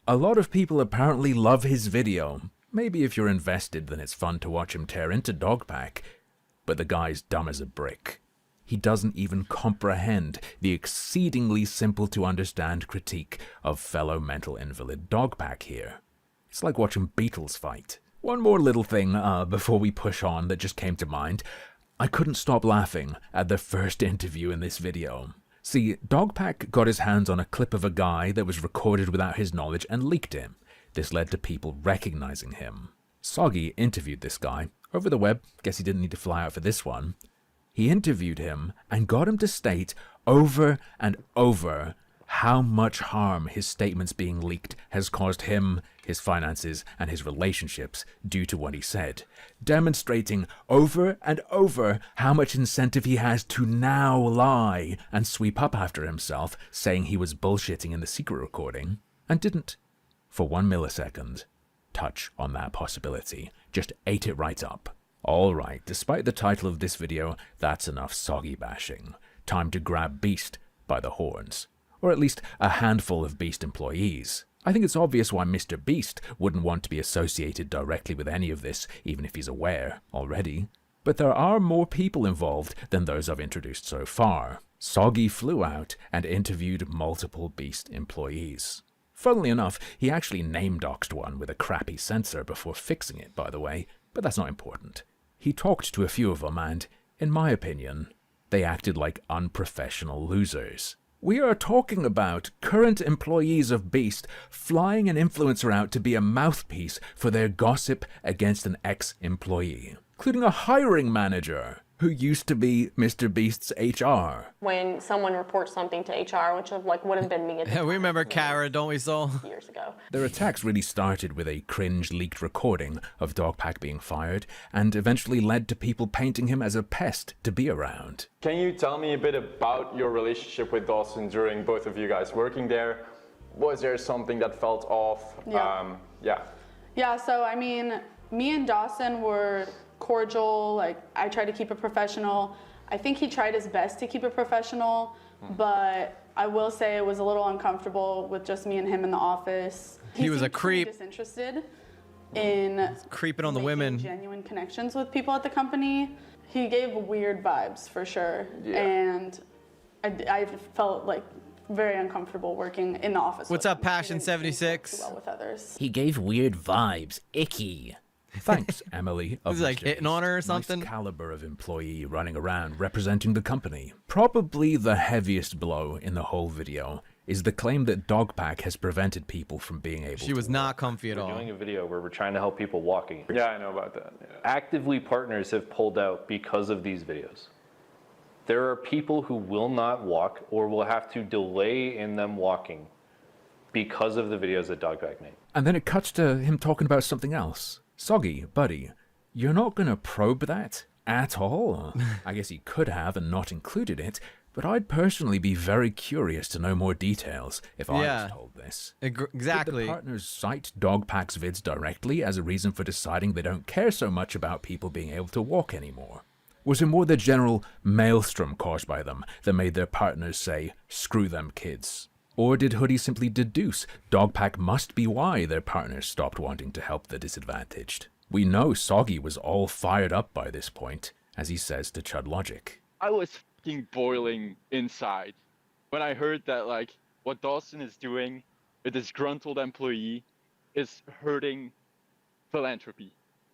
A lot of people apparently love his video. Maybe if you're invested, then it's fun to watch him tear into Dogpack. But the guy's dumb as a brick. He doesn't even comprehend the exceedingly simple-to-understand critique of fellow mental invalid Dogpack here. It's like watching Beatles fight. One more little thing before we push on that just came to mind. I couldn't stop laughing at the first interview in this video. See, Dogpack got his hands on a clip of a guy that was recorded without his knowledge and leaked him. This led to people recognizing him. Soggy interviewed this guy over the web. Guess he didn't need to fly out for this one. He interviewed him and got him to state over and over how much harm his statements being leaked has caused him, his finances, and his relationships due to what he said, demonstrating over and over how much incentive he has to now lie and sweep up after himself, saying he was bullshitting in the secret recording, and didn't, for 1 millisecond, touch on that possibility, just ate it right up. Alright, despite the title of this video, that's enough Soggy bashing. Time to grab Beast by the horns. Or at least a handful of Beast employees. I think it's obvious why Mr. Beast wouldn't want to be associated directly with any of this, even if he's aware already. But there are more people involved than those I've introduced so far. Soggy flew out and interviewed multiple Beast employees. Funnily enough, he actually name-doxed one with a crappy sensor before fixing it, by the way, but that's not important. He talked to a few of them and, in my opinion, they acted like unprofessional losers. We are talking about current employees of Beast flying an influencer out to be a mouthpiece for their gossip against an ex-employee, including a hiring manager who used to be Mr. Beast's HR. When someone reports something to HR, which would have been me at the We remember Kara, don't we, Soul? years ago. Their attacks really started with a cringe leaked recording of Dogpack being fired, and eventually led to people painting him as a pest to be around. Can you tell me a bit about your relationship with Dawson during both of you guys working there? Was there something that felt off? Yeah, so I mean, me and Dawson were cordial. Like, I tried to keep it professional. I think he tried his best to keep it professional, but I will say it was a little uncomfortable with just me and him in the office. He was a seemed creep. Disinterested in creeping on the women. Genuine connections with people at the company. He gave weird vibes for sure, and I felt like very uncomfortable working in the office. What's up, Passion 76? Well with others. He gave weird vibes. Icky. Thanks, Emily. He's like hitting on her or something. Nice caliber of employee running around representing the company. Probably the heaviest blow in the whole video is the claim that Dogpack has prevented people from being able to She was not comfy at all. We're doing a video where we're trying to help people walking. Yeah, I know about that. Yeah. Actively, partners have pulled out because of these videos. There are people who will not walk or will have to delay in them walking because of the videos that Dogpack made. And then it cuts to him talking about something else. Soggy, buddy, you're not gonna probe that at all? I guess he could have and not included it, but I'd personally be very curious to know more details if I was told this. Exactly. Did the partners cite Dogpack's vids directly as a reason for deciding they don't care so much about people being able to walk anymore? Was it more the general maelstrom caused by them that made their partners say, screw them kids? Or did Hoodie simply deduce Dogpack must be why their partners stopped wanting to help the disadvantaged? We know Soggy was all fired up by this point, as he says to Chud Logic. I was fucking boiling inside when I heard that, like, what Dawson is doing with this disgruntled employee is hurting philanthropy.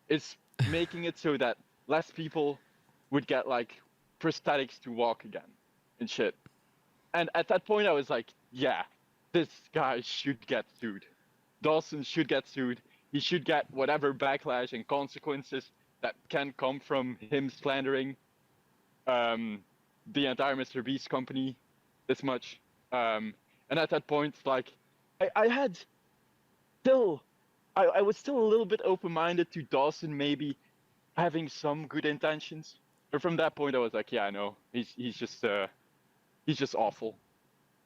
It's making it so that less people would get, like, prosthetics to walk again and shit. And at that point I was like, yeah, this guy should get sued. Dawson should get sued. He should get whatever backlash and consequences that can come from him slandering the entire Mr. Beast company this much. And at that point, like, I was still a little bit open-minded to Dawson maybe having some good intentions. But from that point I was like, yeah, I know. He's just awful.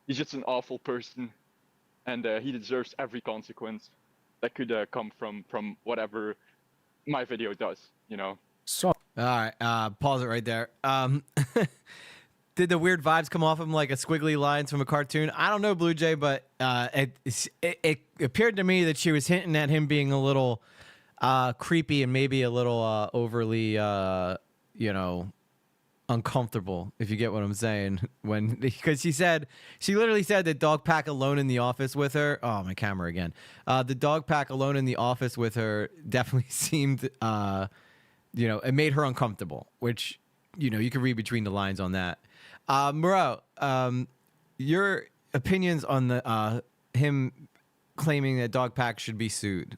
He's just an awful person, and he deserves every consequence that could come from whatever my video does, you know? All right, pause it right there. Did the weird vibes come off him like a squiggly lines from a cartoon? I don't know, Blue Jay, but it appeared to me that she was hinting at him being a little creepy and maybe a little overly, uncomfortable, if you get what I'm saying. Because she literally said that Dogpack alone in the office with her. Oh, my camera again. The Dogpack alone in the office with her definitely seemed, it made her uncomfortable, which, you can read between the lines on that. MROW, your opinions on the him claiming that Dogpack should be sued?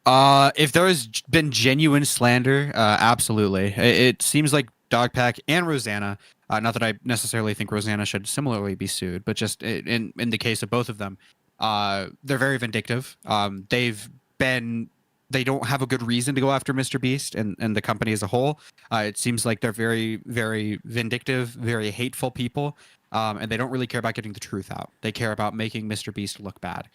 If there has been genuine slander, absolutely. It seems like Dogpack and Rosanna, not that I necessarily think Rosanna should similarly be sued, but just in the case of both of them, they're very vindictive. They don't have a good reason to go after Mr. Beast and the company as a whole. It seems like they're very, very vindictive, very hateful people, and they don't really care about getting the truth out. They care about making Mr. Beast look bad.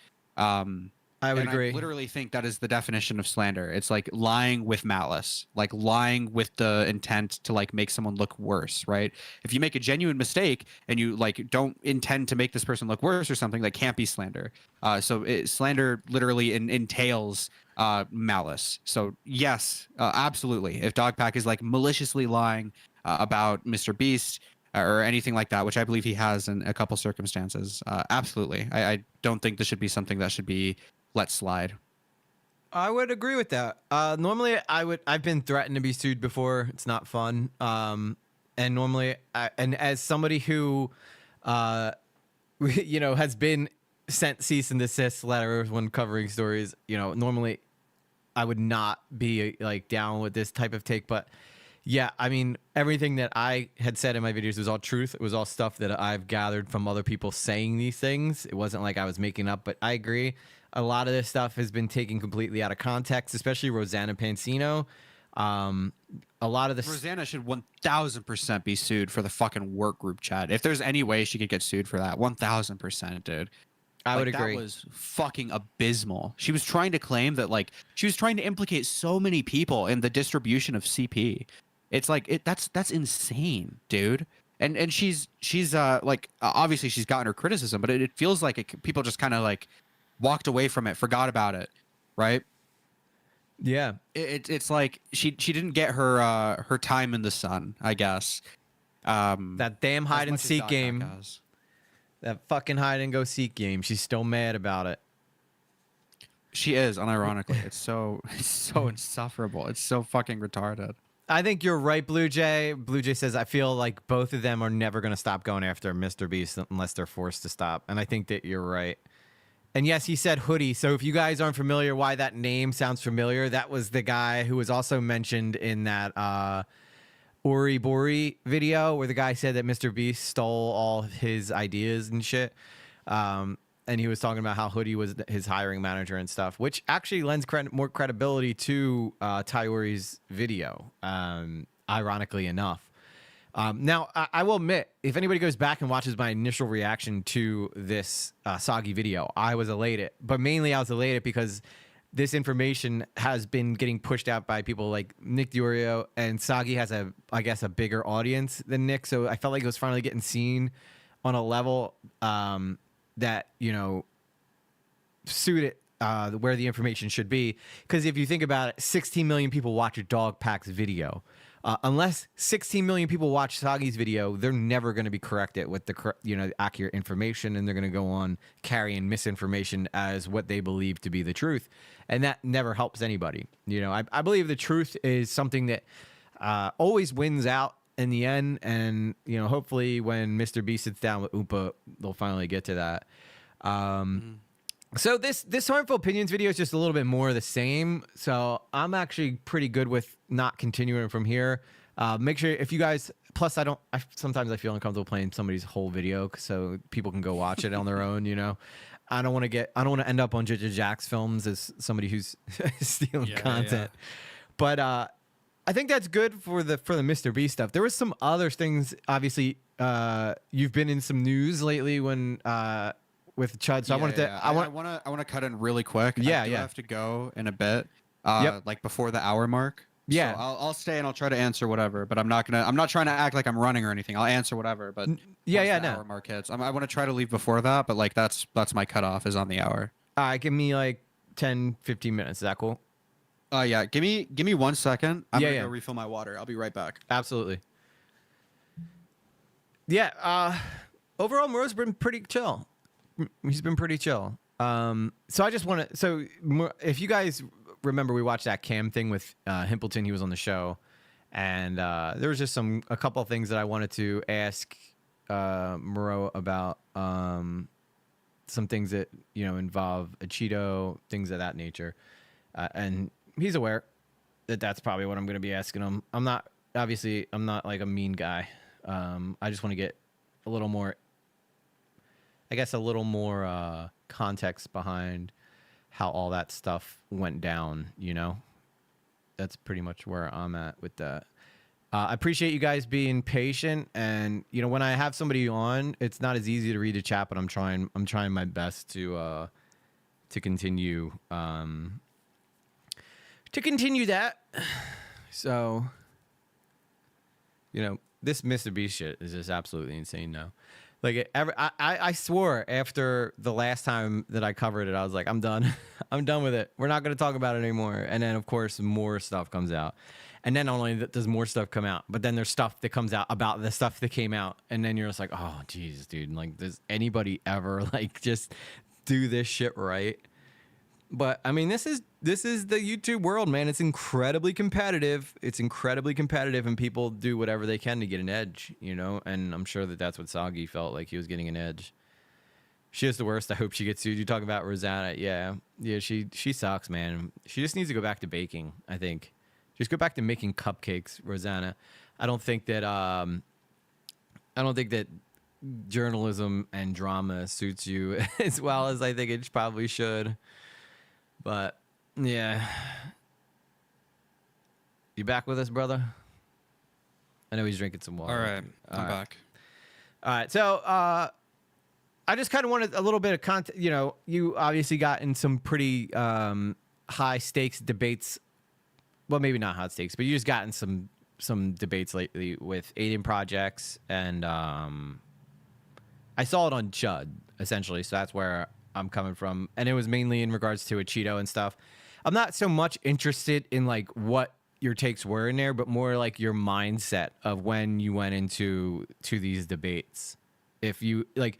I would agree. I literally think that is the definition of slander. It's like lying with malice, like lying with the intent to like make someone look worse, right? If you make a genuine mistake and you like don't intend to make this person look worse or something, that can't be slander. Slander literally entails malice. So yes, absolutely. If Dogpack is like maliciously lying about Mr. Beast, or anything like that, which I believe he has in a couple circumstances. Absolutely. I don't think this should be something that should be let slide. I would agree with that. Normally, I've been threatened to be sued before. It's not fun. And normally, and as somebody who, has been sent cease and desist letters when covering stories, normally I would not be like down with this type of take. But yeah, I mean, everything that I had said in my videos was all truth. It was all stuff that I've gathered from other people saying these things. It wasn't like I was making up, but I agree. A lot of this stuff has been taken completely out of context, especially Rosanna Pansino. A lot of this. Rosanna should 1000% be sued for the fucking work group chat. If there's any way she could get sued for that, 1000%, dude. I would agree. That was fucking abysmal. She was trying to claim that, like, she was trying to implicate so many people in the distribution of CP. It's like that's insane, dude. And she's like, obviously she's gotten her criticism, but it feels like people just kind of like walked away from it, forgot about it, right? Yeah. It's like she didn't get her time in the sun, I guess. That damn hide and seek game. That fucking hide and go seek game. She's still mad about it. She is, unironically. It's so insufferable. It's so fucking retarded. I think you're right, Blue Jay. Blue Jay says, I feel like both of them are never going to stop going after Mr. Beast unless they're forced to stop. And I think that you're right. And yes, he said hoodie. So if you guys aren't familiar why that name sounds familiar, that was the guy who was also mentioned in that Ori Bori video where the guy said that Mr. Beast stole all of his ideas and shit. And he was talking about how Hoodie was his hiring manager and stuff, which actually lends more credibility to Tyori's video, ironically enough. Now, I will admit, if anybody goes back and watches my initial reaction to this Soggy video, I was elated. But mainly I was elated because this information has been getting pushed out by people like Nick Diorio, and Soggy has I guess a bigger audience than Nick. So I felt like it was finally getting seen on a level that, suited where the information should be. Because if you think about it, 16 million people watch a dog pack's video. Unless 16 million people watch Soggy's video, they're never going to be corrected with the accurate information, and they're going to go on carrying misinformation as what they believe to be the truth, and that never helps anybody. I believe the truth is something that always wins out in the end, and hopefully when Mr. B sits down with Oompa, they'll finally get to that. So this Harmful Opinions video is just a little bit more of the same. So I'm actually pretty good with not continuing from here. Make sure if you guys, plus sometimes I feel uncomfortable playing somebody's whole video so people can go watch it on their own, I don't want to end up on JJ Jack's films as somebody who's stealing content. Yeah. But I think that's good for the Mr. B stuff. There was some other things, obviously, you've been in some news lately when with Chud. So I want to cut in really quick. Yeah, I have to go in a bit. Like before the hour mark. Yeah. So I'll stay and I'll try to answer whatever, but I'm not trying to act like I'm running or anything. I'll answer whatever, but the hour mark hits. I want to try to leave before that, but like that's my cutoff is on the hour. Give me like 10, 15 minutes. Is that cool? Yeah. Give me 1 second. I'm gonna go refill my water. I'll be right back. Absolutely. Yeah. Overall, MROW's been pretty chill. He's been pretty chill. So I just want to. So if you guys remember, we watched that Cam thing with Himpleton. He was on the show, and there was just a couple of things that I wanted to ask MROW about. Some things that involve a Cheeto, things of that nature, and he's aware that that's probably what I'm going to be asking him. I'm not like a mean guy. I just want to get a little more context behind how all that stuff went down, That's pretty much where I'm at with that. I appreciate you guys being patient, and when I have somebody on, it's not as easy to read the chat, but I'm trying my best to continue that. So, this Mr. Beast shit is just absolutely insane now. Like I swore after the last time that I covered it, I was like, I'm done. I'm done with it. We're not going to talk about it anymore. And then, of course, more stuff comes out. And then not only does more stuff come out, but then there's stuff that comes out about the stuff that came out. And then you're just like, oh, Jesus, dude. Like, does anybody ever, like, just do this shit right? But, I mean, this is the YouTube world, man. It's incredibly competitive. It's incredibly competitive, and people do whatever they can to get an edge, you know? And I'm sure that that's what Soggy felt like he was getting an edge. She is the worst. I hope she gets sued. You talk about Rosanna. Yeah, she sucks, man. She just needs to go back to baking, I think. Just go back to making cupcakes, Rosanna. I don't think that journalism and drama suits you as well as I think it probably should. But yeah, you back with us, brother? I know he's drinking some water. All right, I'm back. All right, so I just kind of wanted a little bit of content. You know, you obviously got in some pretty high stakes debates. Well, maybe not hot stakes, but you just got in some debates lately with Aiden projects, and I saw it on Chud essentially. So that's where I'm coming from, and it was mainly in regards to a Cheeto and stuff. I'm not so much interested in like what your takes were in there, but more like your mindset of when you went into these debates. If you like,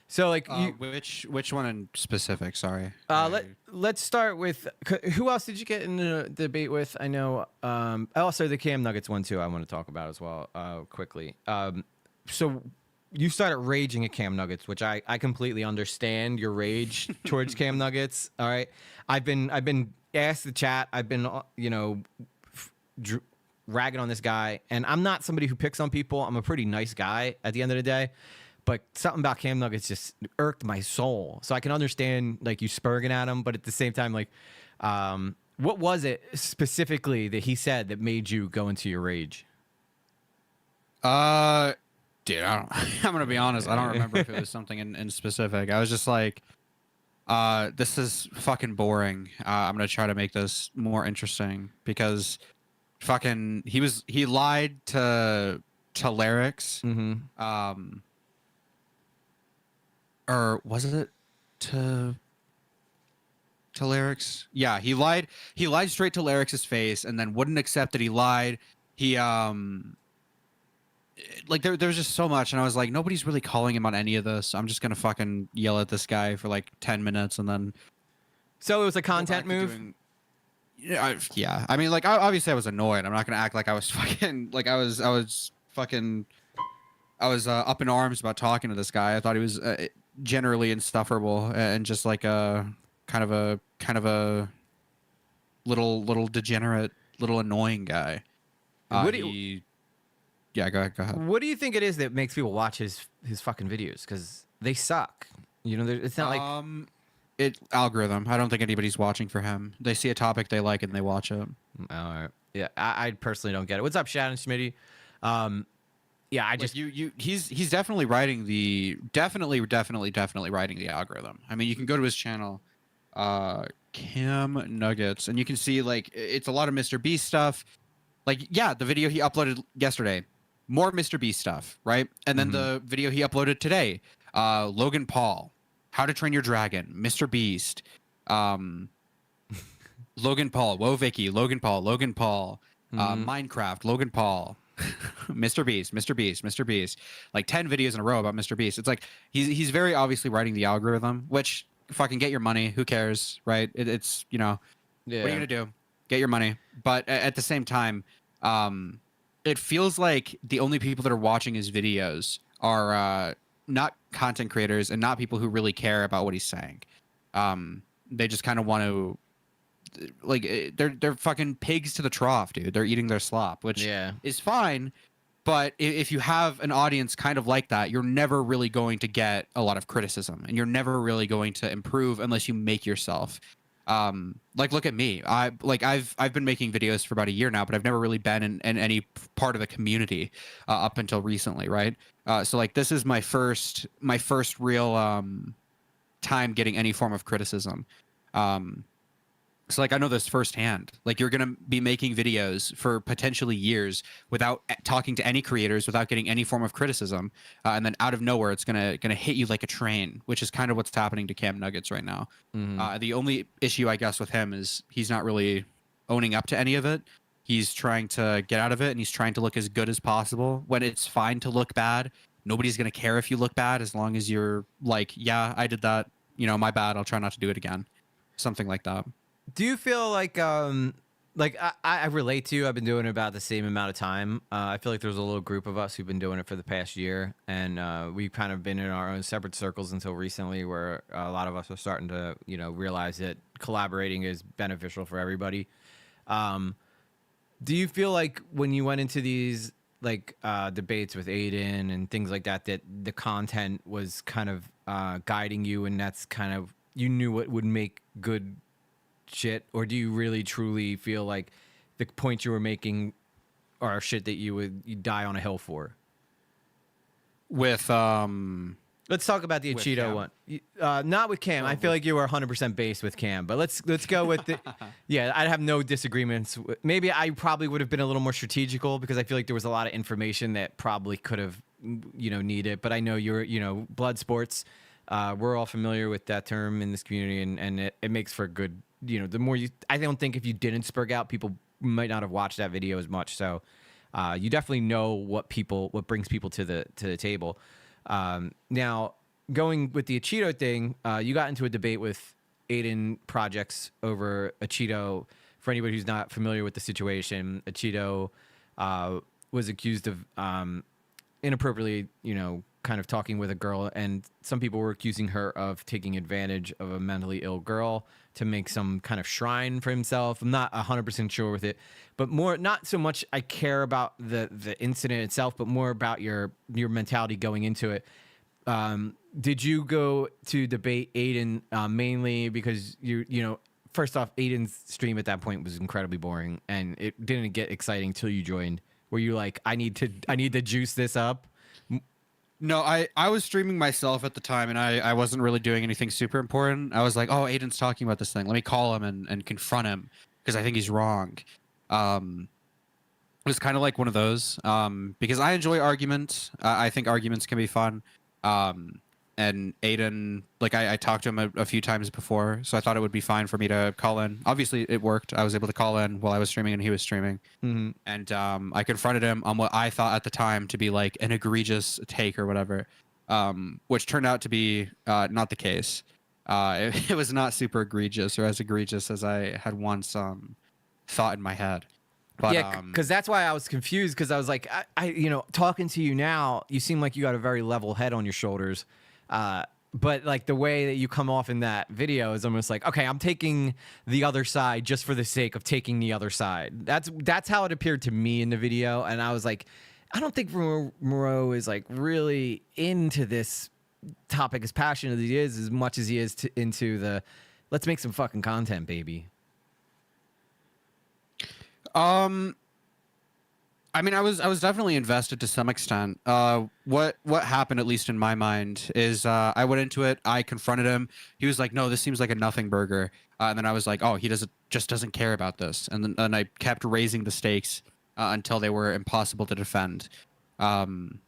so like which one in specific? Sorry. Let's start with who else did you get in the debate with? I know. Also the Cam Nuggets one too. I want to talk about as well quickly. So. You started raging at Cam Nuggets, which I completely understand your rage towards Cam Nuggets. All right, I've been asked to chat. I've been ragging on this guy, and I'm not somebody who picks on people. I'm a pretty nice guy at the end of the day, but something about Cam Nuggets just irked my soul. So I can understand like you spurging at him, but at the same time, like, what was it specifically that he said that made you go into your rage? Dude, I'm gonna be honest. I don't remember if it was something in specific. I was just like, this is fucking boring. I'm gonna try to make this more interesting because fucking he lied to Lyrics. Or was it to Lyrics? Yeah, he lied straight to Lyrics' face and then wouldn't accept that he lied. He like there was just so much, and I was like, nobody's really calling him on any of this. I'm just gonna fucking yell at this guy for like 10 minutes and then. So it was a content move. Yeah, I mean, like obviously I was annoyed. I'm not gonna act like I was fucking like I was up in arms about talking to this guy. I thought he was generally insufferable and just like a kind of a little degenerate, little annoying guy. Yeah, go ahead. What do you think it is that makes people watch his fucking videos? Because they suck. You know, it's not like algorithm. I don't think anybody's watching for him. They see a topic they like and they watch it. All right. Yeah, I personally don't get it. What's up, Shannon Schmitty? Yeah, I just he's definitely writing the definitely writing the algorithm. I mean, you can go to his channel, Cam Nuggets, and you can see like it's a lot of Mr. Beast stuff. Like, yeah, the video he uploaded yesterday, more Mr. Beast stuff, right? And then the video he uploaded today, Logan Paul, How to Train Your Dragon, Mr. Beast, Logan Paul, Whoa Vicky, Logan Paul, Minecraft, Logan Paul, Mr. Beast, like 10 videos in a row about Mr. Beast. It's like he's very obviously writing the algorithm, which fucking get your money. Who cares, right? It's you know, what are you gonna do? Get your money. But at the same time, it feels like the only people that are watching his videos are not content creators and not people who really care about what he's saying. They just kind of want to, like, they're fucking pigs to the trough, dude. They're eating their slop, which is fine. But if you have an audience kind of like that, you're never really going to get a lot of criticism, and you're never really going to improve unless you make yourself. Like, look at me. I've been making videos for about a year now, but I've never really been in any part of the community up until recently, right? So like this is my first real time getting any form of criticism. So like I know this firsthand. Like you're gonna be making videos for potentially years without talking to any creators, without getting any form of criticism, and then out of nowhere it's gonna hit you like a train, which is kind of what's happening to Cam Nuggets right now. The only issue I guess with him is he's not really owning up to any of it. He's trying to get out of it, and he's trying to look as good as possible. When it's fine to look bad, nobody's gonna care if you look bad as long as you're like, yeah, I did that. You know, my bad. I'll try not to do it again. Something like that. Do you feel like I relate to you? I've been doing it about the same amount of time. I feel like there's a little group of us who've been doing it for the past year, and we've kind of been in our own separate circles until recently, where a lot of us are starting to, you know, realize that collaborating is beneficial for everybody. Do you feel like when you went into these like debates with Aiden and things like that, that the content was kind of guiding you, and that's kind of, you knew what would make good shit? Or do you really truly feel like the points you were making are shit that you'd die on a hill for? With let's talk about the Cheeto one. Not with Cam. I feel like you were 100% based with Cam, but let's go with the yeah, I'd have no disagreements. Maybe I probably would have been a little more strategical, because I feel like there was a lot of information that probably could have, you know, needed. But I know you're, you know, blood sports. We're all familiar with that term in this community, and it makes for good, you know, the more you, I don't think if you didn't spurg out, people might not have watched that video as much. So you definitely know what brings people to the table. Now, going with the Cheeto thing, you got into a debate with Aiden Projects over a Cheeto. For anybody who's not familiar with the situation, a Cheeto was accused of inappropriately, you know, kind of talking with a girl, and some people were accusing her of taking advantage of a mentally ill girl to make some kind of shrine for himself. I'm not 100% sure with it, but more, not so much I care about the incident itself, but more about your mentality going into it. Did you go to debate Aiden mainly because you know, first off, Aiden's stream at that point was incredibly boring, and it didn't get exciting till you joined? Were you like, I need to juice this up? No, I was streaming myself at the time, and I wasn't really doing anything super important. I was like, oh, Aiden's talking about this thing. Let me call him and confront him, because I think he's wrong. It was kind of like one of those, because I enjoy arguments. I think arguments can be fun. And Aiden, like I talked to him a few times before, so I thought it would be fine for me to call in. Obviously, it worked. I was able to call in while I was streaming and he was streaming. Mm-hmm. And I confronted him on what I thought at the time to be like an egregious take or whatever, which turned out to be not the case. It was not super egregious or as egregious as I had once thought in my head. But, yeah, because that's why I was confused, because I was like, I, you know, talking to you now, you seem like you got a very level head on your shoulders. But like the way that you come off in that video is almost like, okay, I'm taking the other side just for the sake of taking the other side. That's how it appeared to me in the video. And I was like, I don't think MROW is like really into this topic as passionate as he is, as much as he is into the, let's make some fucking content, baby. I mean, I was definitely invested to some extent. What happened, at least in my mind, is I went into it. I confronted him. He was like, "No, this seems like a nothing burger." And then I was like, "Oh, he doesn't care about this." And then I kept raising the stakes until they were impossible to defend. And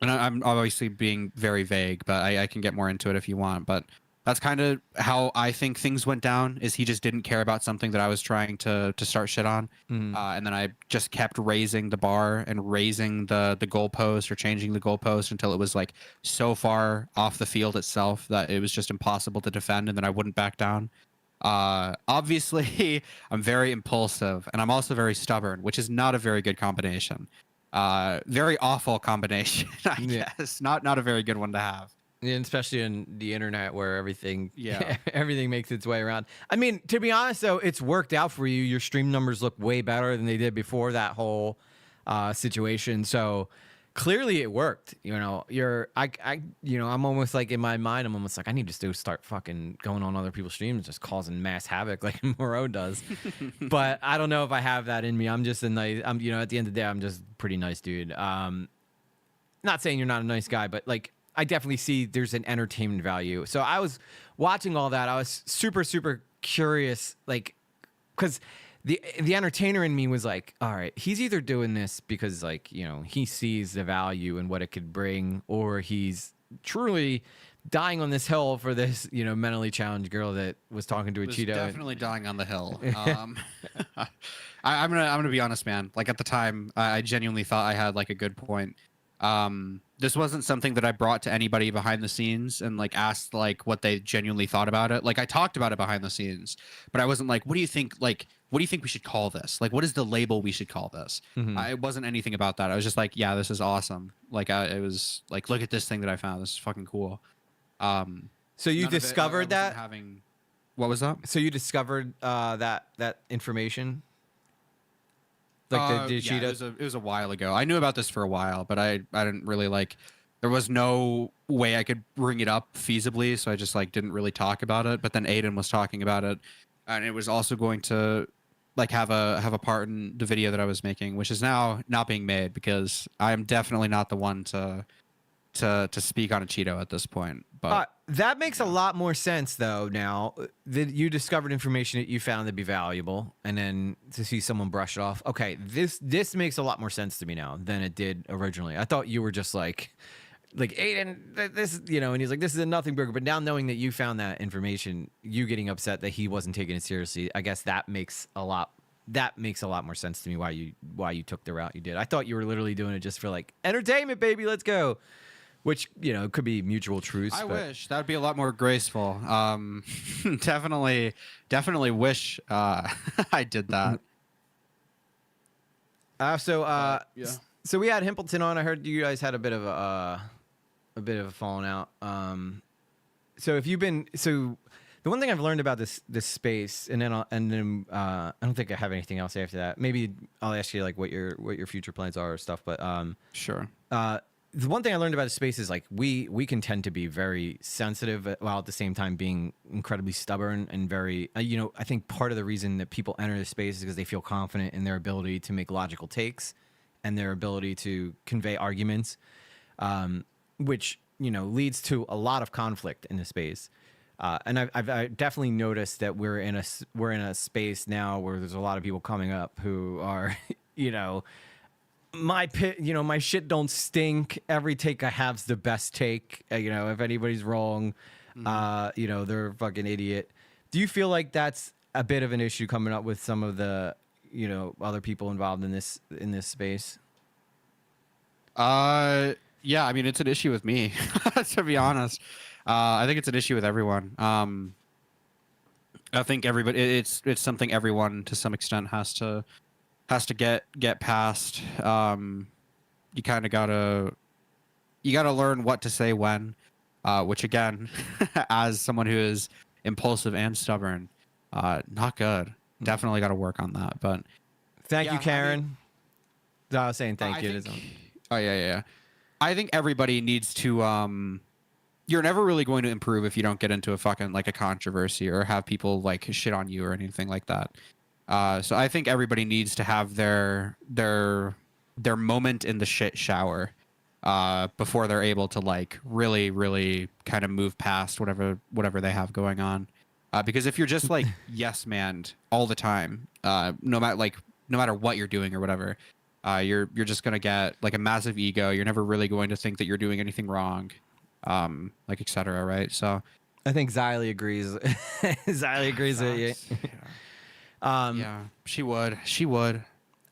I'm obviously being very vague, but I can get more into it if you want. But that's kind of how I think things went down, is he just didn't care about something that I was trying to start shit on. Mm-hmm. And then I just kept raising the bar and raising the goalpost or changing the goalpost until it was like so far off the field itself that it was just impossible to defend, and then I wouldn't back down. Obviously, I'm very impulsive, and I'm also very stubborn, which is not a very good combination. Very awful combination, I guess. Not a very good one to have. And especially in the internet where everything Yeah. everything makes its way around. I mean, to be honest though, it's worked out for you. Your stream numbers look way better than they did before that whole situation. So clearly it worked. You know, I'm almost like, in my mind, I'm almost like, I need to start fucking going on other people's streams, just causing mass havoc like MROW does. But I don't know if I have that in me. I'm just at the end of the day, I'm just a pretty nice dude. Not saying you're not a nice guy, but like, I definitely see there's an entertainment value. So I was watching all that. I was super, super curious, like, because the entertainer in me was like, all right, he's either doing this because, like, you know, he sees the value and what it could bring, or he's truly dying on this hill for this, you know, mentally challenged girl that was talking to a Was Cheeto. definitely dying on the hill. I'm gonna be honest, man. Like at the time, I genuinely thought I had like a good point. This wasn't something that I brought to anybody behind the scenes and like asked like what they genuinely thought about it. Like I talked about it behind the scenes, but I wasn't like, what do you think? Like, what do you think we should call this? Like, what is the label we should call this? It wasn't anything about that. I was just like, yeah, this is awesome. Like, it was like, look at this thing that I found. This is fucking cool. So you discovered that? What was that? So you discovered that information? Like the yeah, Cheetos? it was a while ago. I knew about this for a while, but I didn't really like. There was no way I could bring it up feasibly, so I just like didn't really talk about it. But then Aiden was talking about it, and it was also going to like have a part in the video that I was making, which is now not being made because I am definitely not the one to speak on a Cheeto at this point. But that makes a lot more sense, though, now that you discovered information that you found to be valuable, and then to see someone brush it off. Okay, this makes a lot more sense to me now than it did originally. I thought you were just like Aiden, this, you know, and he's like, this is a nothing burger. But now knowing that you found that information, you getting upset that he wasn't taking it seriously, I guess that makes a lot more sense to me why you took the route you did. I thought you were literally doing it just for like entertainment, baby, let's go. Which, you know, could be mutual truths. I wish that would be a lot more graceful. Definitely wish I did that. So we had Himpleton on. I heard you guys had a bit of a falling out. So the one thing I've learned about this space, and then I don't think I have anything else after that. Maybe I'll ask you like what your future plans are or stuff. But sure. The one thing I learned about the space is like we can tend to be very sensitive while at the same time being incredibly stubborn and very you know, I think part of the reason that people enter the space is because they feel confident in their ability to make logical takes and their ability to convey arguments, which, you know, leads to a lot of conflict in the space. And I've definitely noticed that we're in a space now where there's a lot of people coming up who are, you know, my shit don't stink. Every take I have's the best take. You know, if anybody's wrong, you know, they're a fucking idiot. Do you feel like that's a bit of an issue coming up with some of the, you know, other people involved in this space? Yeah, I mean, it's an issue with me, to be honest. I think it's an issue with everyone. I think everybody, it's something everyone to some extent has to get past. You kind of gotta learn what to say when, which again, as someone who is impulsive and stubborn, not good. Definitely got to work on that. But thank you, Karen. I was saying thank you. Oh yeah. I think everybody needs to. You're never really going to improve if you don't get into a fucking like a controversy or have people like shit on you or anything like that. So I think everybody needs to have their moment in the shit shower before they're able to like really kind of move past whatever they have going on. Because if you're just like yes man all the time, no matter what you're doing or whatever, you're just gonna get like a massive ego. You're never really going to think that you're doing anything wrong, like etc. Right? So I think Xylee agrees. Xylee agrees with you. Yeah, she would.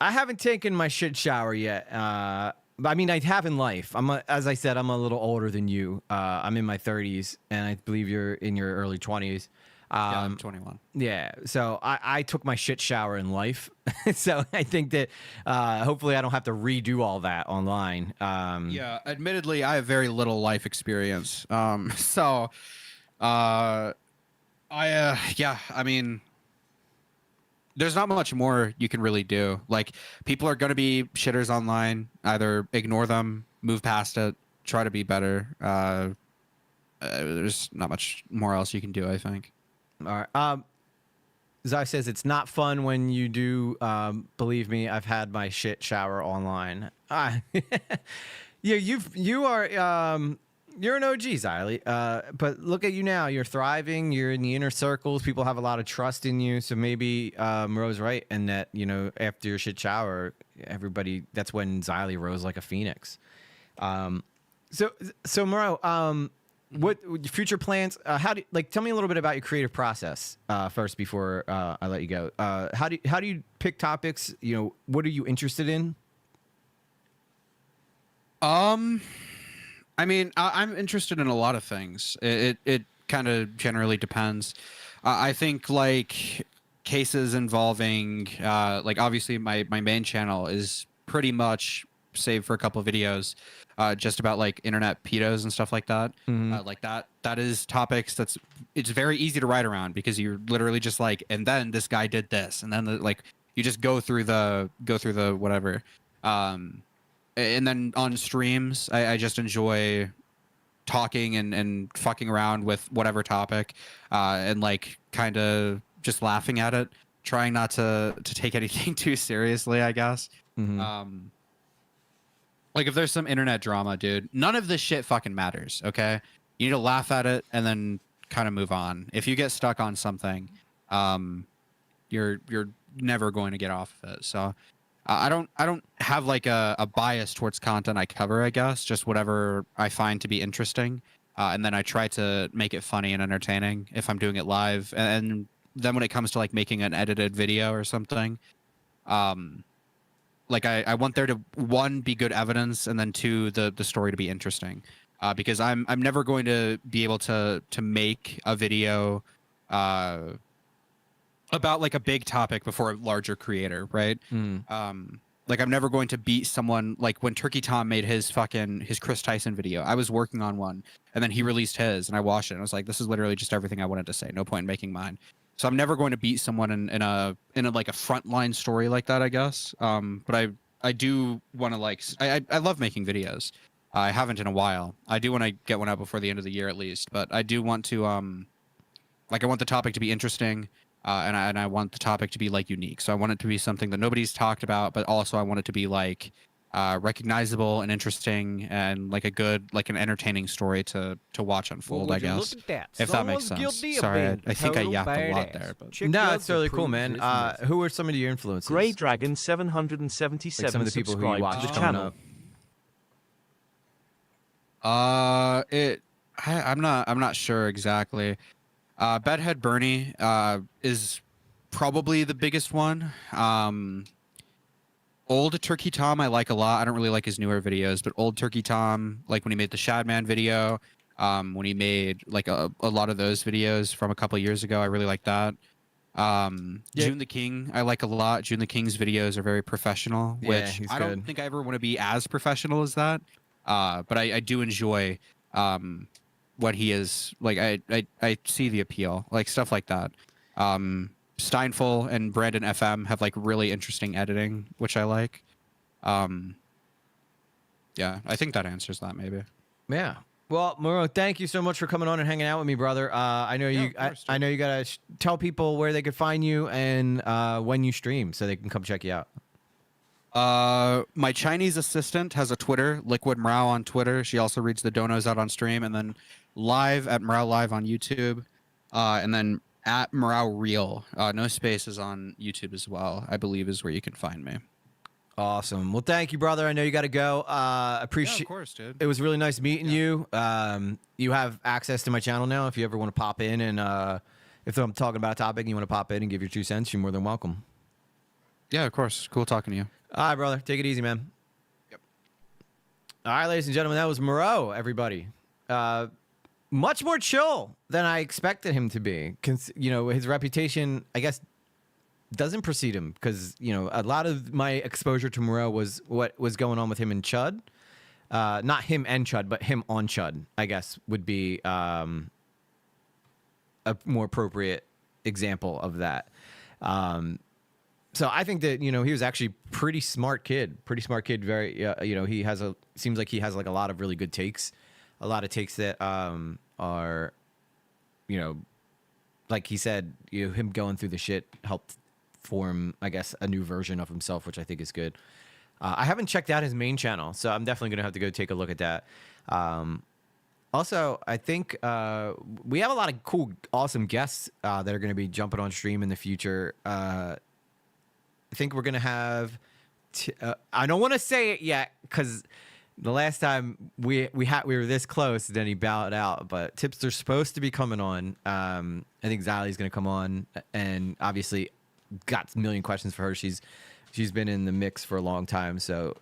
I haven't taken my shit shower yet. But I mean, I have in life. As I said, I'm a little older than you. I'm in my 30s, and I believe you're in your early 20s. Yeah, I'm 21. Yeah, so I took my shit shower in life. So I think that hopefully I don't have to redo all that online. Yeah, admittedly, I have very little life experience. So, I mean, there's not much more you can really do. Like, people are going to be shitters online. Either ignore them, move past it, try to be better. There's not much more else you can do, I think. All right. Zai says it's not fun when you do. Believe me, I've had my shit shower online. Yeah, you are. You're an OG, Xylee. But look at you now. You're thriving. You're in the inner circles. People have a lot of trust in you. So maybe Rose right, and that after your shit shower, everybody. That's when Xylee rose like a phoenix. So MROW, what future plans? How do tell me a little bit about your creative process first before I let you go. How do you pick topics? What are you interested in? I mean, I'm interested in a lot of things. It kind of generally depends. I think like cases involving like obviously my main channel is pretty much save for a couple of videos just about like internet pedos and stuff like that. Like that is topics it's very easy to write around because you're literally just like, and then this guy did this, and then like you just go through the whatever. And then on streams, I just enjoy talking and fucking around with whatever topic, and like kind of just laughing at it, trying not to take anything too seriously, I guess. Like if there's some internet drama, dude, none of this shit fucking matters, okay? You need to laugh at it and then kind of move on. If you get stuck on something, you're never going to get off of it. So I don't have like a bias towards content I cover, I guess, just whatever I find to be interesting. And then I try to make it funny and entertaining if I'm doing it live. And then when it comes to like making an edited video or something, like I want there to, one, be good evidence, and then two, the story to be interesting. Because I'm never going to be able to make a video about like a big topic before a larger creator, right? Like I'm never going to beat someone. Like when Turkey Tom made his Chris Tyson video, I was working on one, and then he released his, and I watched it, and I was like, this is literally just everything I wanted to say. No point in making mine. So I'm never going to beat someone in a like a frontline story like that, I guess. But I do want to like I love making videos. I haven't in a while. I do want to get one out before the end of the year at least. But I do want to like I want the topic to be interesting. And I want the topic to be like unique. So I want it to be something that nobody's talked about, but also I want it to be like recognizable and interesting and like a good, like an entertaining story to watch unfold, I guess. If that makes sense. Sorry, I think I yapped a lot there. But... No, it's really cool, man. Who are some of your influences? Grey Dragon 777 like some of the people who you watch the channel. I'm not sure exactly. Bedhead Bernie is probably the biggest one. Old Turkey Tom I like a lot. I don't really like his newer videos, but old Turkey Tom, like when he made the Shadman video, when he made like a lot of those videos from a couple years ago, I really like that. June the King I like a lot. June the King's videos are very professional, which I don't think I ever want to be as professional as that. But I do enjoy what he is like. I see the appeal, like stuff like that. Steinful and Brandon FM have like really interesting editing, which I like. Yeah, I think that answers that maybe. Yeah. Well, MROW, thank you so much for coming on and hanging out with me, brother. I know I know you gotta tell people where they could find you and when you stream, so they can come check you out. My Chinese assistant has a Twitter, Liquid MROW on Twitter. She also reads the donos out on stream, and then live at MROW Live on YouTube, and then at MROW Real. No spaces on YouTube as well, I believe is where you can find me. Awesome. Well, thank you, brother. I know you got to go. Appreciate. Yeah, of course, dude. It was really nice meeting you. You have access to my channel now. If you ever want to pop in and if I'm talking about a topic and you want to pop in and give your 2 cents, you're more than welcome. Yeah, of course. Cool talking to you. All right, brother. Take it easy, man. Yep. All right, ladies and gentlemen, that was MROW, everybody. Much more chill than I expected him to be. You know, his reputation, I guess, doesn't precede him because, you know, a lot of my exposure to MROW was what was going on with him and Chud. Not him and Chud, but him on Chud, I guess, would be a more appropriate example of that. So I think that, you know, he was actually pretty smart kid. Very, you know, he has seems like he has like a lot of really good takes. A lot of takes that are, you know, like he said, you know, him going through the shit helped form, I guess, a new version of himself, which I think is good. I haven't checked out his main channel, so I'm definitely going to have to go take a look at that. Also, I think we have a lot of cool, awesome guests that are going to be jumping on stream in the future. I think we're going to have. I don't want to say it yet because the last time we were this close, then he bowed out. But Tipster's supposed to be coming on. I think Xylie's going to come on, and obviously got a million questions for her. She's been in the mix for a long time, so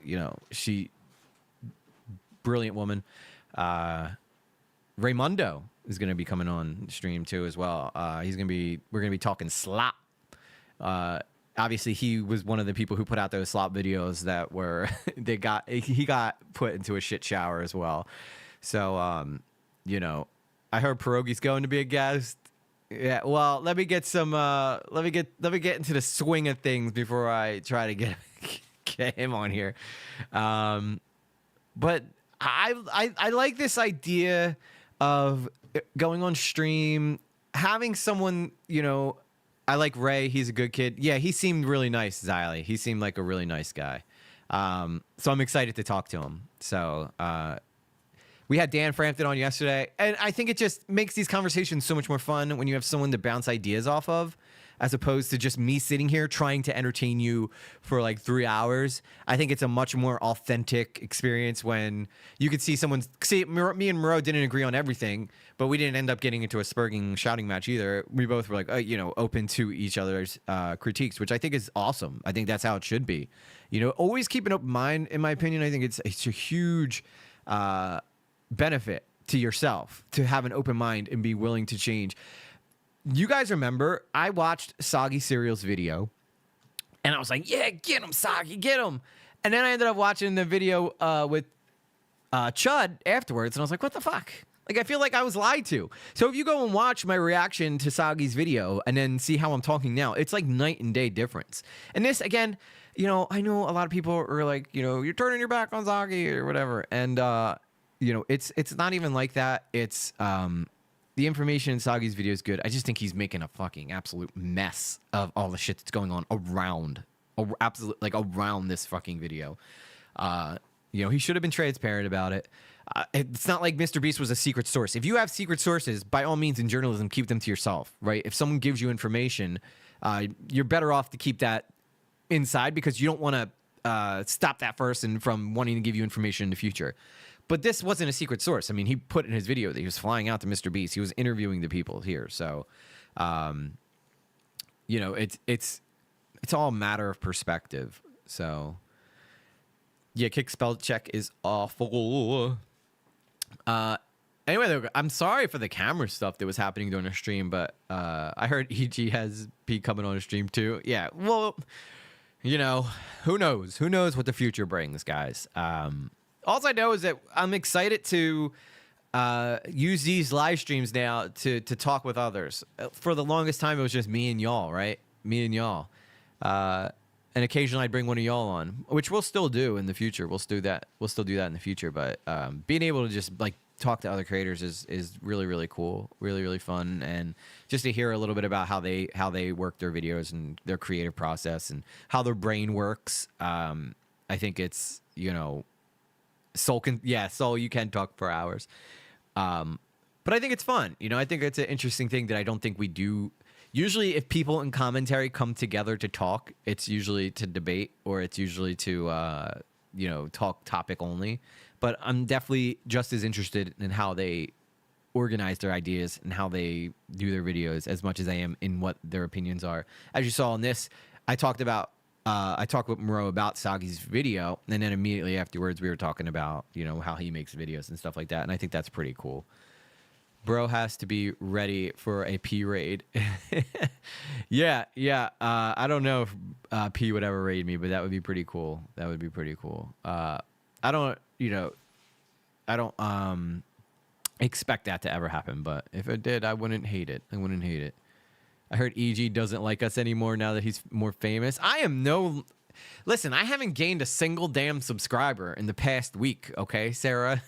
brilliant woman. Raymundo is going to be coming on stream too as well. We're going to be talking slop. Obviously he was one of the people who put out those slop videos that were he got put into a shit shower as well. So I heard Pierogi's going to be a guest. Yeah, well, let me get into the swing of things before I try to get him on here. But I like this idea of going on stream, having someone, I like Ray. He's a good kid. Yeah, he seemed really nice, Xylie. He seemed like a really nice guy. So I'm excited to talk to him. So we had Dan Frampton on yesterday, and I think it just makes these conversations so much more fun when you have someone to bounce ideas off of, as opposed to just me sitting here trying to entertain you for like 3 hours. I think it's a much more authentic experience when you could see someone. See, me and MROW didn't agree on everything, but we didn't end up getting into a spurging shouting match either. We both were like, open to each other's critiques, which I think is awesome. I think that's how it should be. Always keep an open mind, in my opinion. I think it's a huge benefit to yourself to have an open mind and be willing to change. You guys remember, I watched Soggy Cereal's video, and I was like, yeah, get him, Soggy, get him. And then I ended up watching the video with Chud afterwards, and I was like, what the fuck? Like, I feel like I was lied to. So if you go and watch my reaction to Soggy's video and then see how I'm talking now, it's like night and day difference. And this, again, I know a lot of people are like, you're turning your back on Soggy or whatever. And, it's not even like that. It's... the information in Soggy's video is good. I just think he's making a fucking absolute mess of all the shit that's going on around this fucking video. He should have been transparent about it. It's not like Mr. Beast was a secret source. If you have secret sources, by all means in journalism, keep them to yourself, right? If someone gives you information, you're better off to keep that inside because you don't want to stop that person from wanting to give you information in the future. But this wasn't a secret source. I mean, he put in his video that he was flying out to Mr. Beast. He was interviewing the people here. So, it's all a matter of perspective. So, yeah, kick spell check is awful. Anyway, I'm sorry for the camera stuff that was happening during the stream, but I heard EG has P coming on the stream too. Yeah, well, who knows? Who knows what the future brings, guys? All I know is that I'm excited to use these live streams now to talk with others. For the longest time, it was just me and y'all, right? Me and y'all. And occasionally I'd bring one of y'all on, which we'll still do in the future. We'll still do that in the future. But being able to just like talk to other creators is really, really cool, really, really fun. And just to hear a little bit about how they work their videos and their creative process and how their brain works. I think it's, Soul, you can talk for hours. But I think it's fun. I think it's an interesting thing that I don't think we do. Usually if people in commentary come together to talk, it's usually to debate or it's usually to, talk topic only. But I'm definitely just as interested in how they organize their ideas and how they do their videos as much as I am in what their opinions are. As you saw in this, I talked with MROW about Soggy's video, and then immediately afterwards we were talking about, how he makes videos and stuff like that, and I think that's pretty cool. Bro has to be ready for a P raid. Yeah. I don't know if P would ever raid me, but that would be pretty cool. I don't expect that to ever happen, but if it did, I wouldn't hate it. I heard EG doesn't like us anymore now that he's more famous. Listen, I haven't gained a single damn subscriber in the past week, okay, Sarah?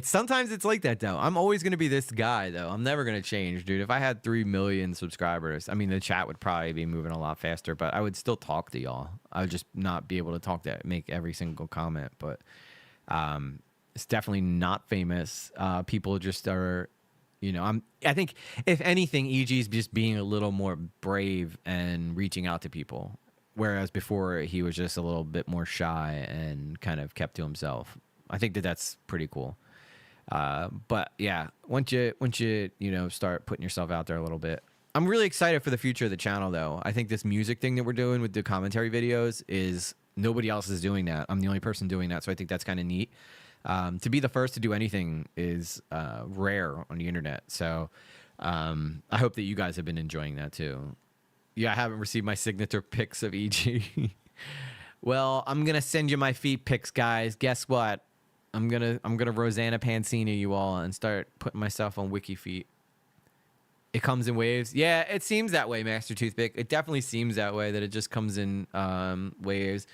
Sometimes it's like that, though. I'm always going to be this guy, though. I'm never going to change, dude. If I had 3 million subscribers, I mean, the chat would probably be moving a lot faster, but I would still talk to y'all. I would just not be able to make every single comment, but It's definitely not famous. People just are, I think if anything, EG is just being a little more brave and reaching out to people. Whereas before he was just a little bit more shy and kind of kept to himself. I think that's pretty cool. But yeah, once you start putting yourself out there a little bit. I'm really excited for the future of the channel, though. I think this music thing that we're doing with the commentary videos is nobody else is doing that. I'm the only person doing that, so I think that's kind of neat. To be the first to do anything is rare on the internet. So I hope that you guys have been enjoying that too. Yeah, I haven't received my signature pics of EG. Well, I'm gonna send you my feet pics, guys. Guess what? I'm gonna Rosanna Pansini you all and start putting myself on Wiki Feet. It comes in waves. Yeah, it seems that way, Master Toothpick. It definitely seems that way, that it just comes in waves.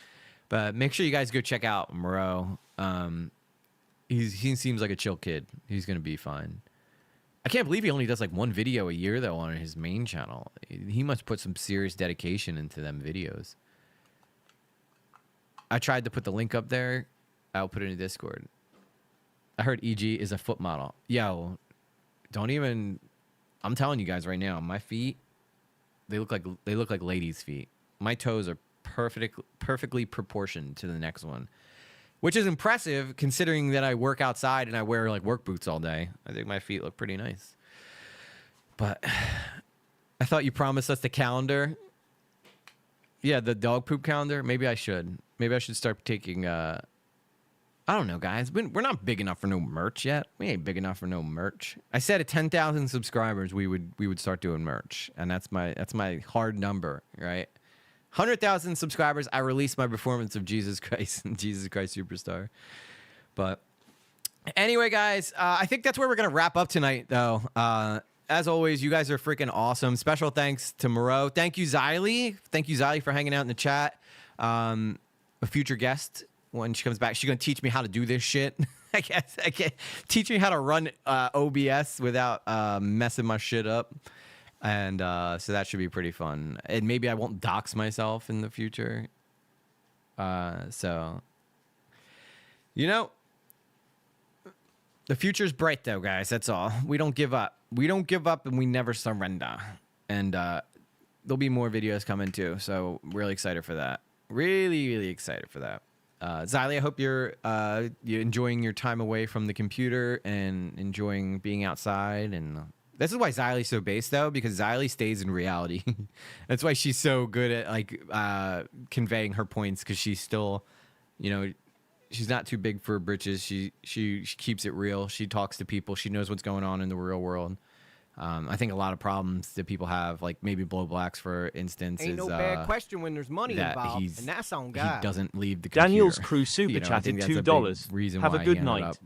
But make sure you guys go check out MROW. He seems like a chill kid. He's going to be fine. I can't believe he only does like one video a year, though, on his main channel. He must put some serious dedication into them videos. I tried to put the link up there. I'll put it in Discord. I heard EG is a foot model. Yo, don't even... I'm telling you guys right now, my feet, they look like ladies' feet. My toes are perfectly proportioned to the next one, which is impressive considering that I work outside and I wear like work boots all day. I think my feet look pretty nice. But I thought you promised us the calendar. Yeah, the dog poop calendar. Maybe I should. Maybe I should start taking. I don't know, guys. We're not big enough for no merch yet. We ain't big enough for no merch. I said at 10,000 subscribers, we would start doing merch, and that's my hard number, right? 100,000 subscribers, I release my performance of Jesus Christ and Jesus Christ Superstar. But anyway, guys, I think that's where we're gonna wrap up tonight, though. As always, you guys are freaking awesome. Special thanks to Moreau. Thank you, Xylee. Thank you, Xylee, for hanging out in the chat. A future guest. When she comes back, she's gonna teach me how to do this shit. I guess teach me how to run OBS without messing my shit up, and so that should be pretty fun. And maybe I won't dox myself in the future. So the future's bright, though, guys. That's all. We don't give up. We don't give up, and we never surrender. And there'll be more videos coming too. So really excited for that. Really excited for that. Xylee, I hope you're enjoying your time away from the computer and enjoying being outside. And this is why Xylie's so based, though, because Xylee stays in reality. That's why she's so good at like conveying her points, because she's still, she's not too big for her britches. She keeps it real. She talks to people. She knows what's going on in the real world. I think a lot of problems that people have, like maybe Blow Blacks, for instance, ain't is no bad question when there's money involved, and that's on God. He doesn't leave the computer. Daniel's crew super chatted $2. Have a good night.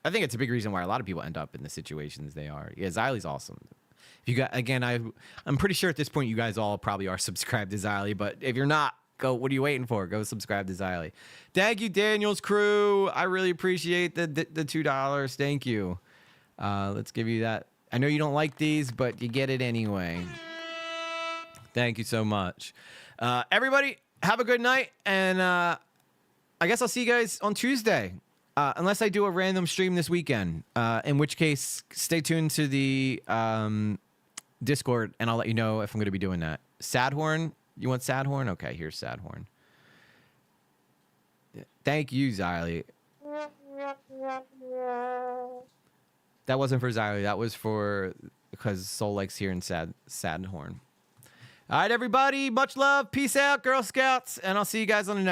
I think it's a big reason why a lot of people end up in the situations they are. Yeah, Xylee's awesome. If you got, again, I'm pretty sure at this point you guys all probably are subscribed to Xylee, but if you're not, go. What are you waiting for? Go subscribe to Xylee. Thank you, Daniel's crew. I really appreciate the $2. Thank you. Let's give you that. I know you don't like these, but you get it anyway. Thank you so much. Everybody, have a good night, and I guess I'll see you guys on Tuesday. Unless I do a random stream this weekend, in which case, stay tuned to the Discord, and I'll let you know if I'm going to be doing that. Sadhorn? You want Sadhorn? Okay, here's Sadhorn. Thank you, Xylee. That wasn't for Xylee. That was for because Soul likes hearing Sadhorn. All right, everybody. Much love. Peace out, Girl Scouts. And I'll see you guys on the next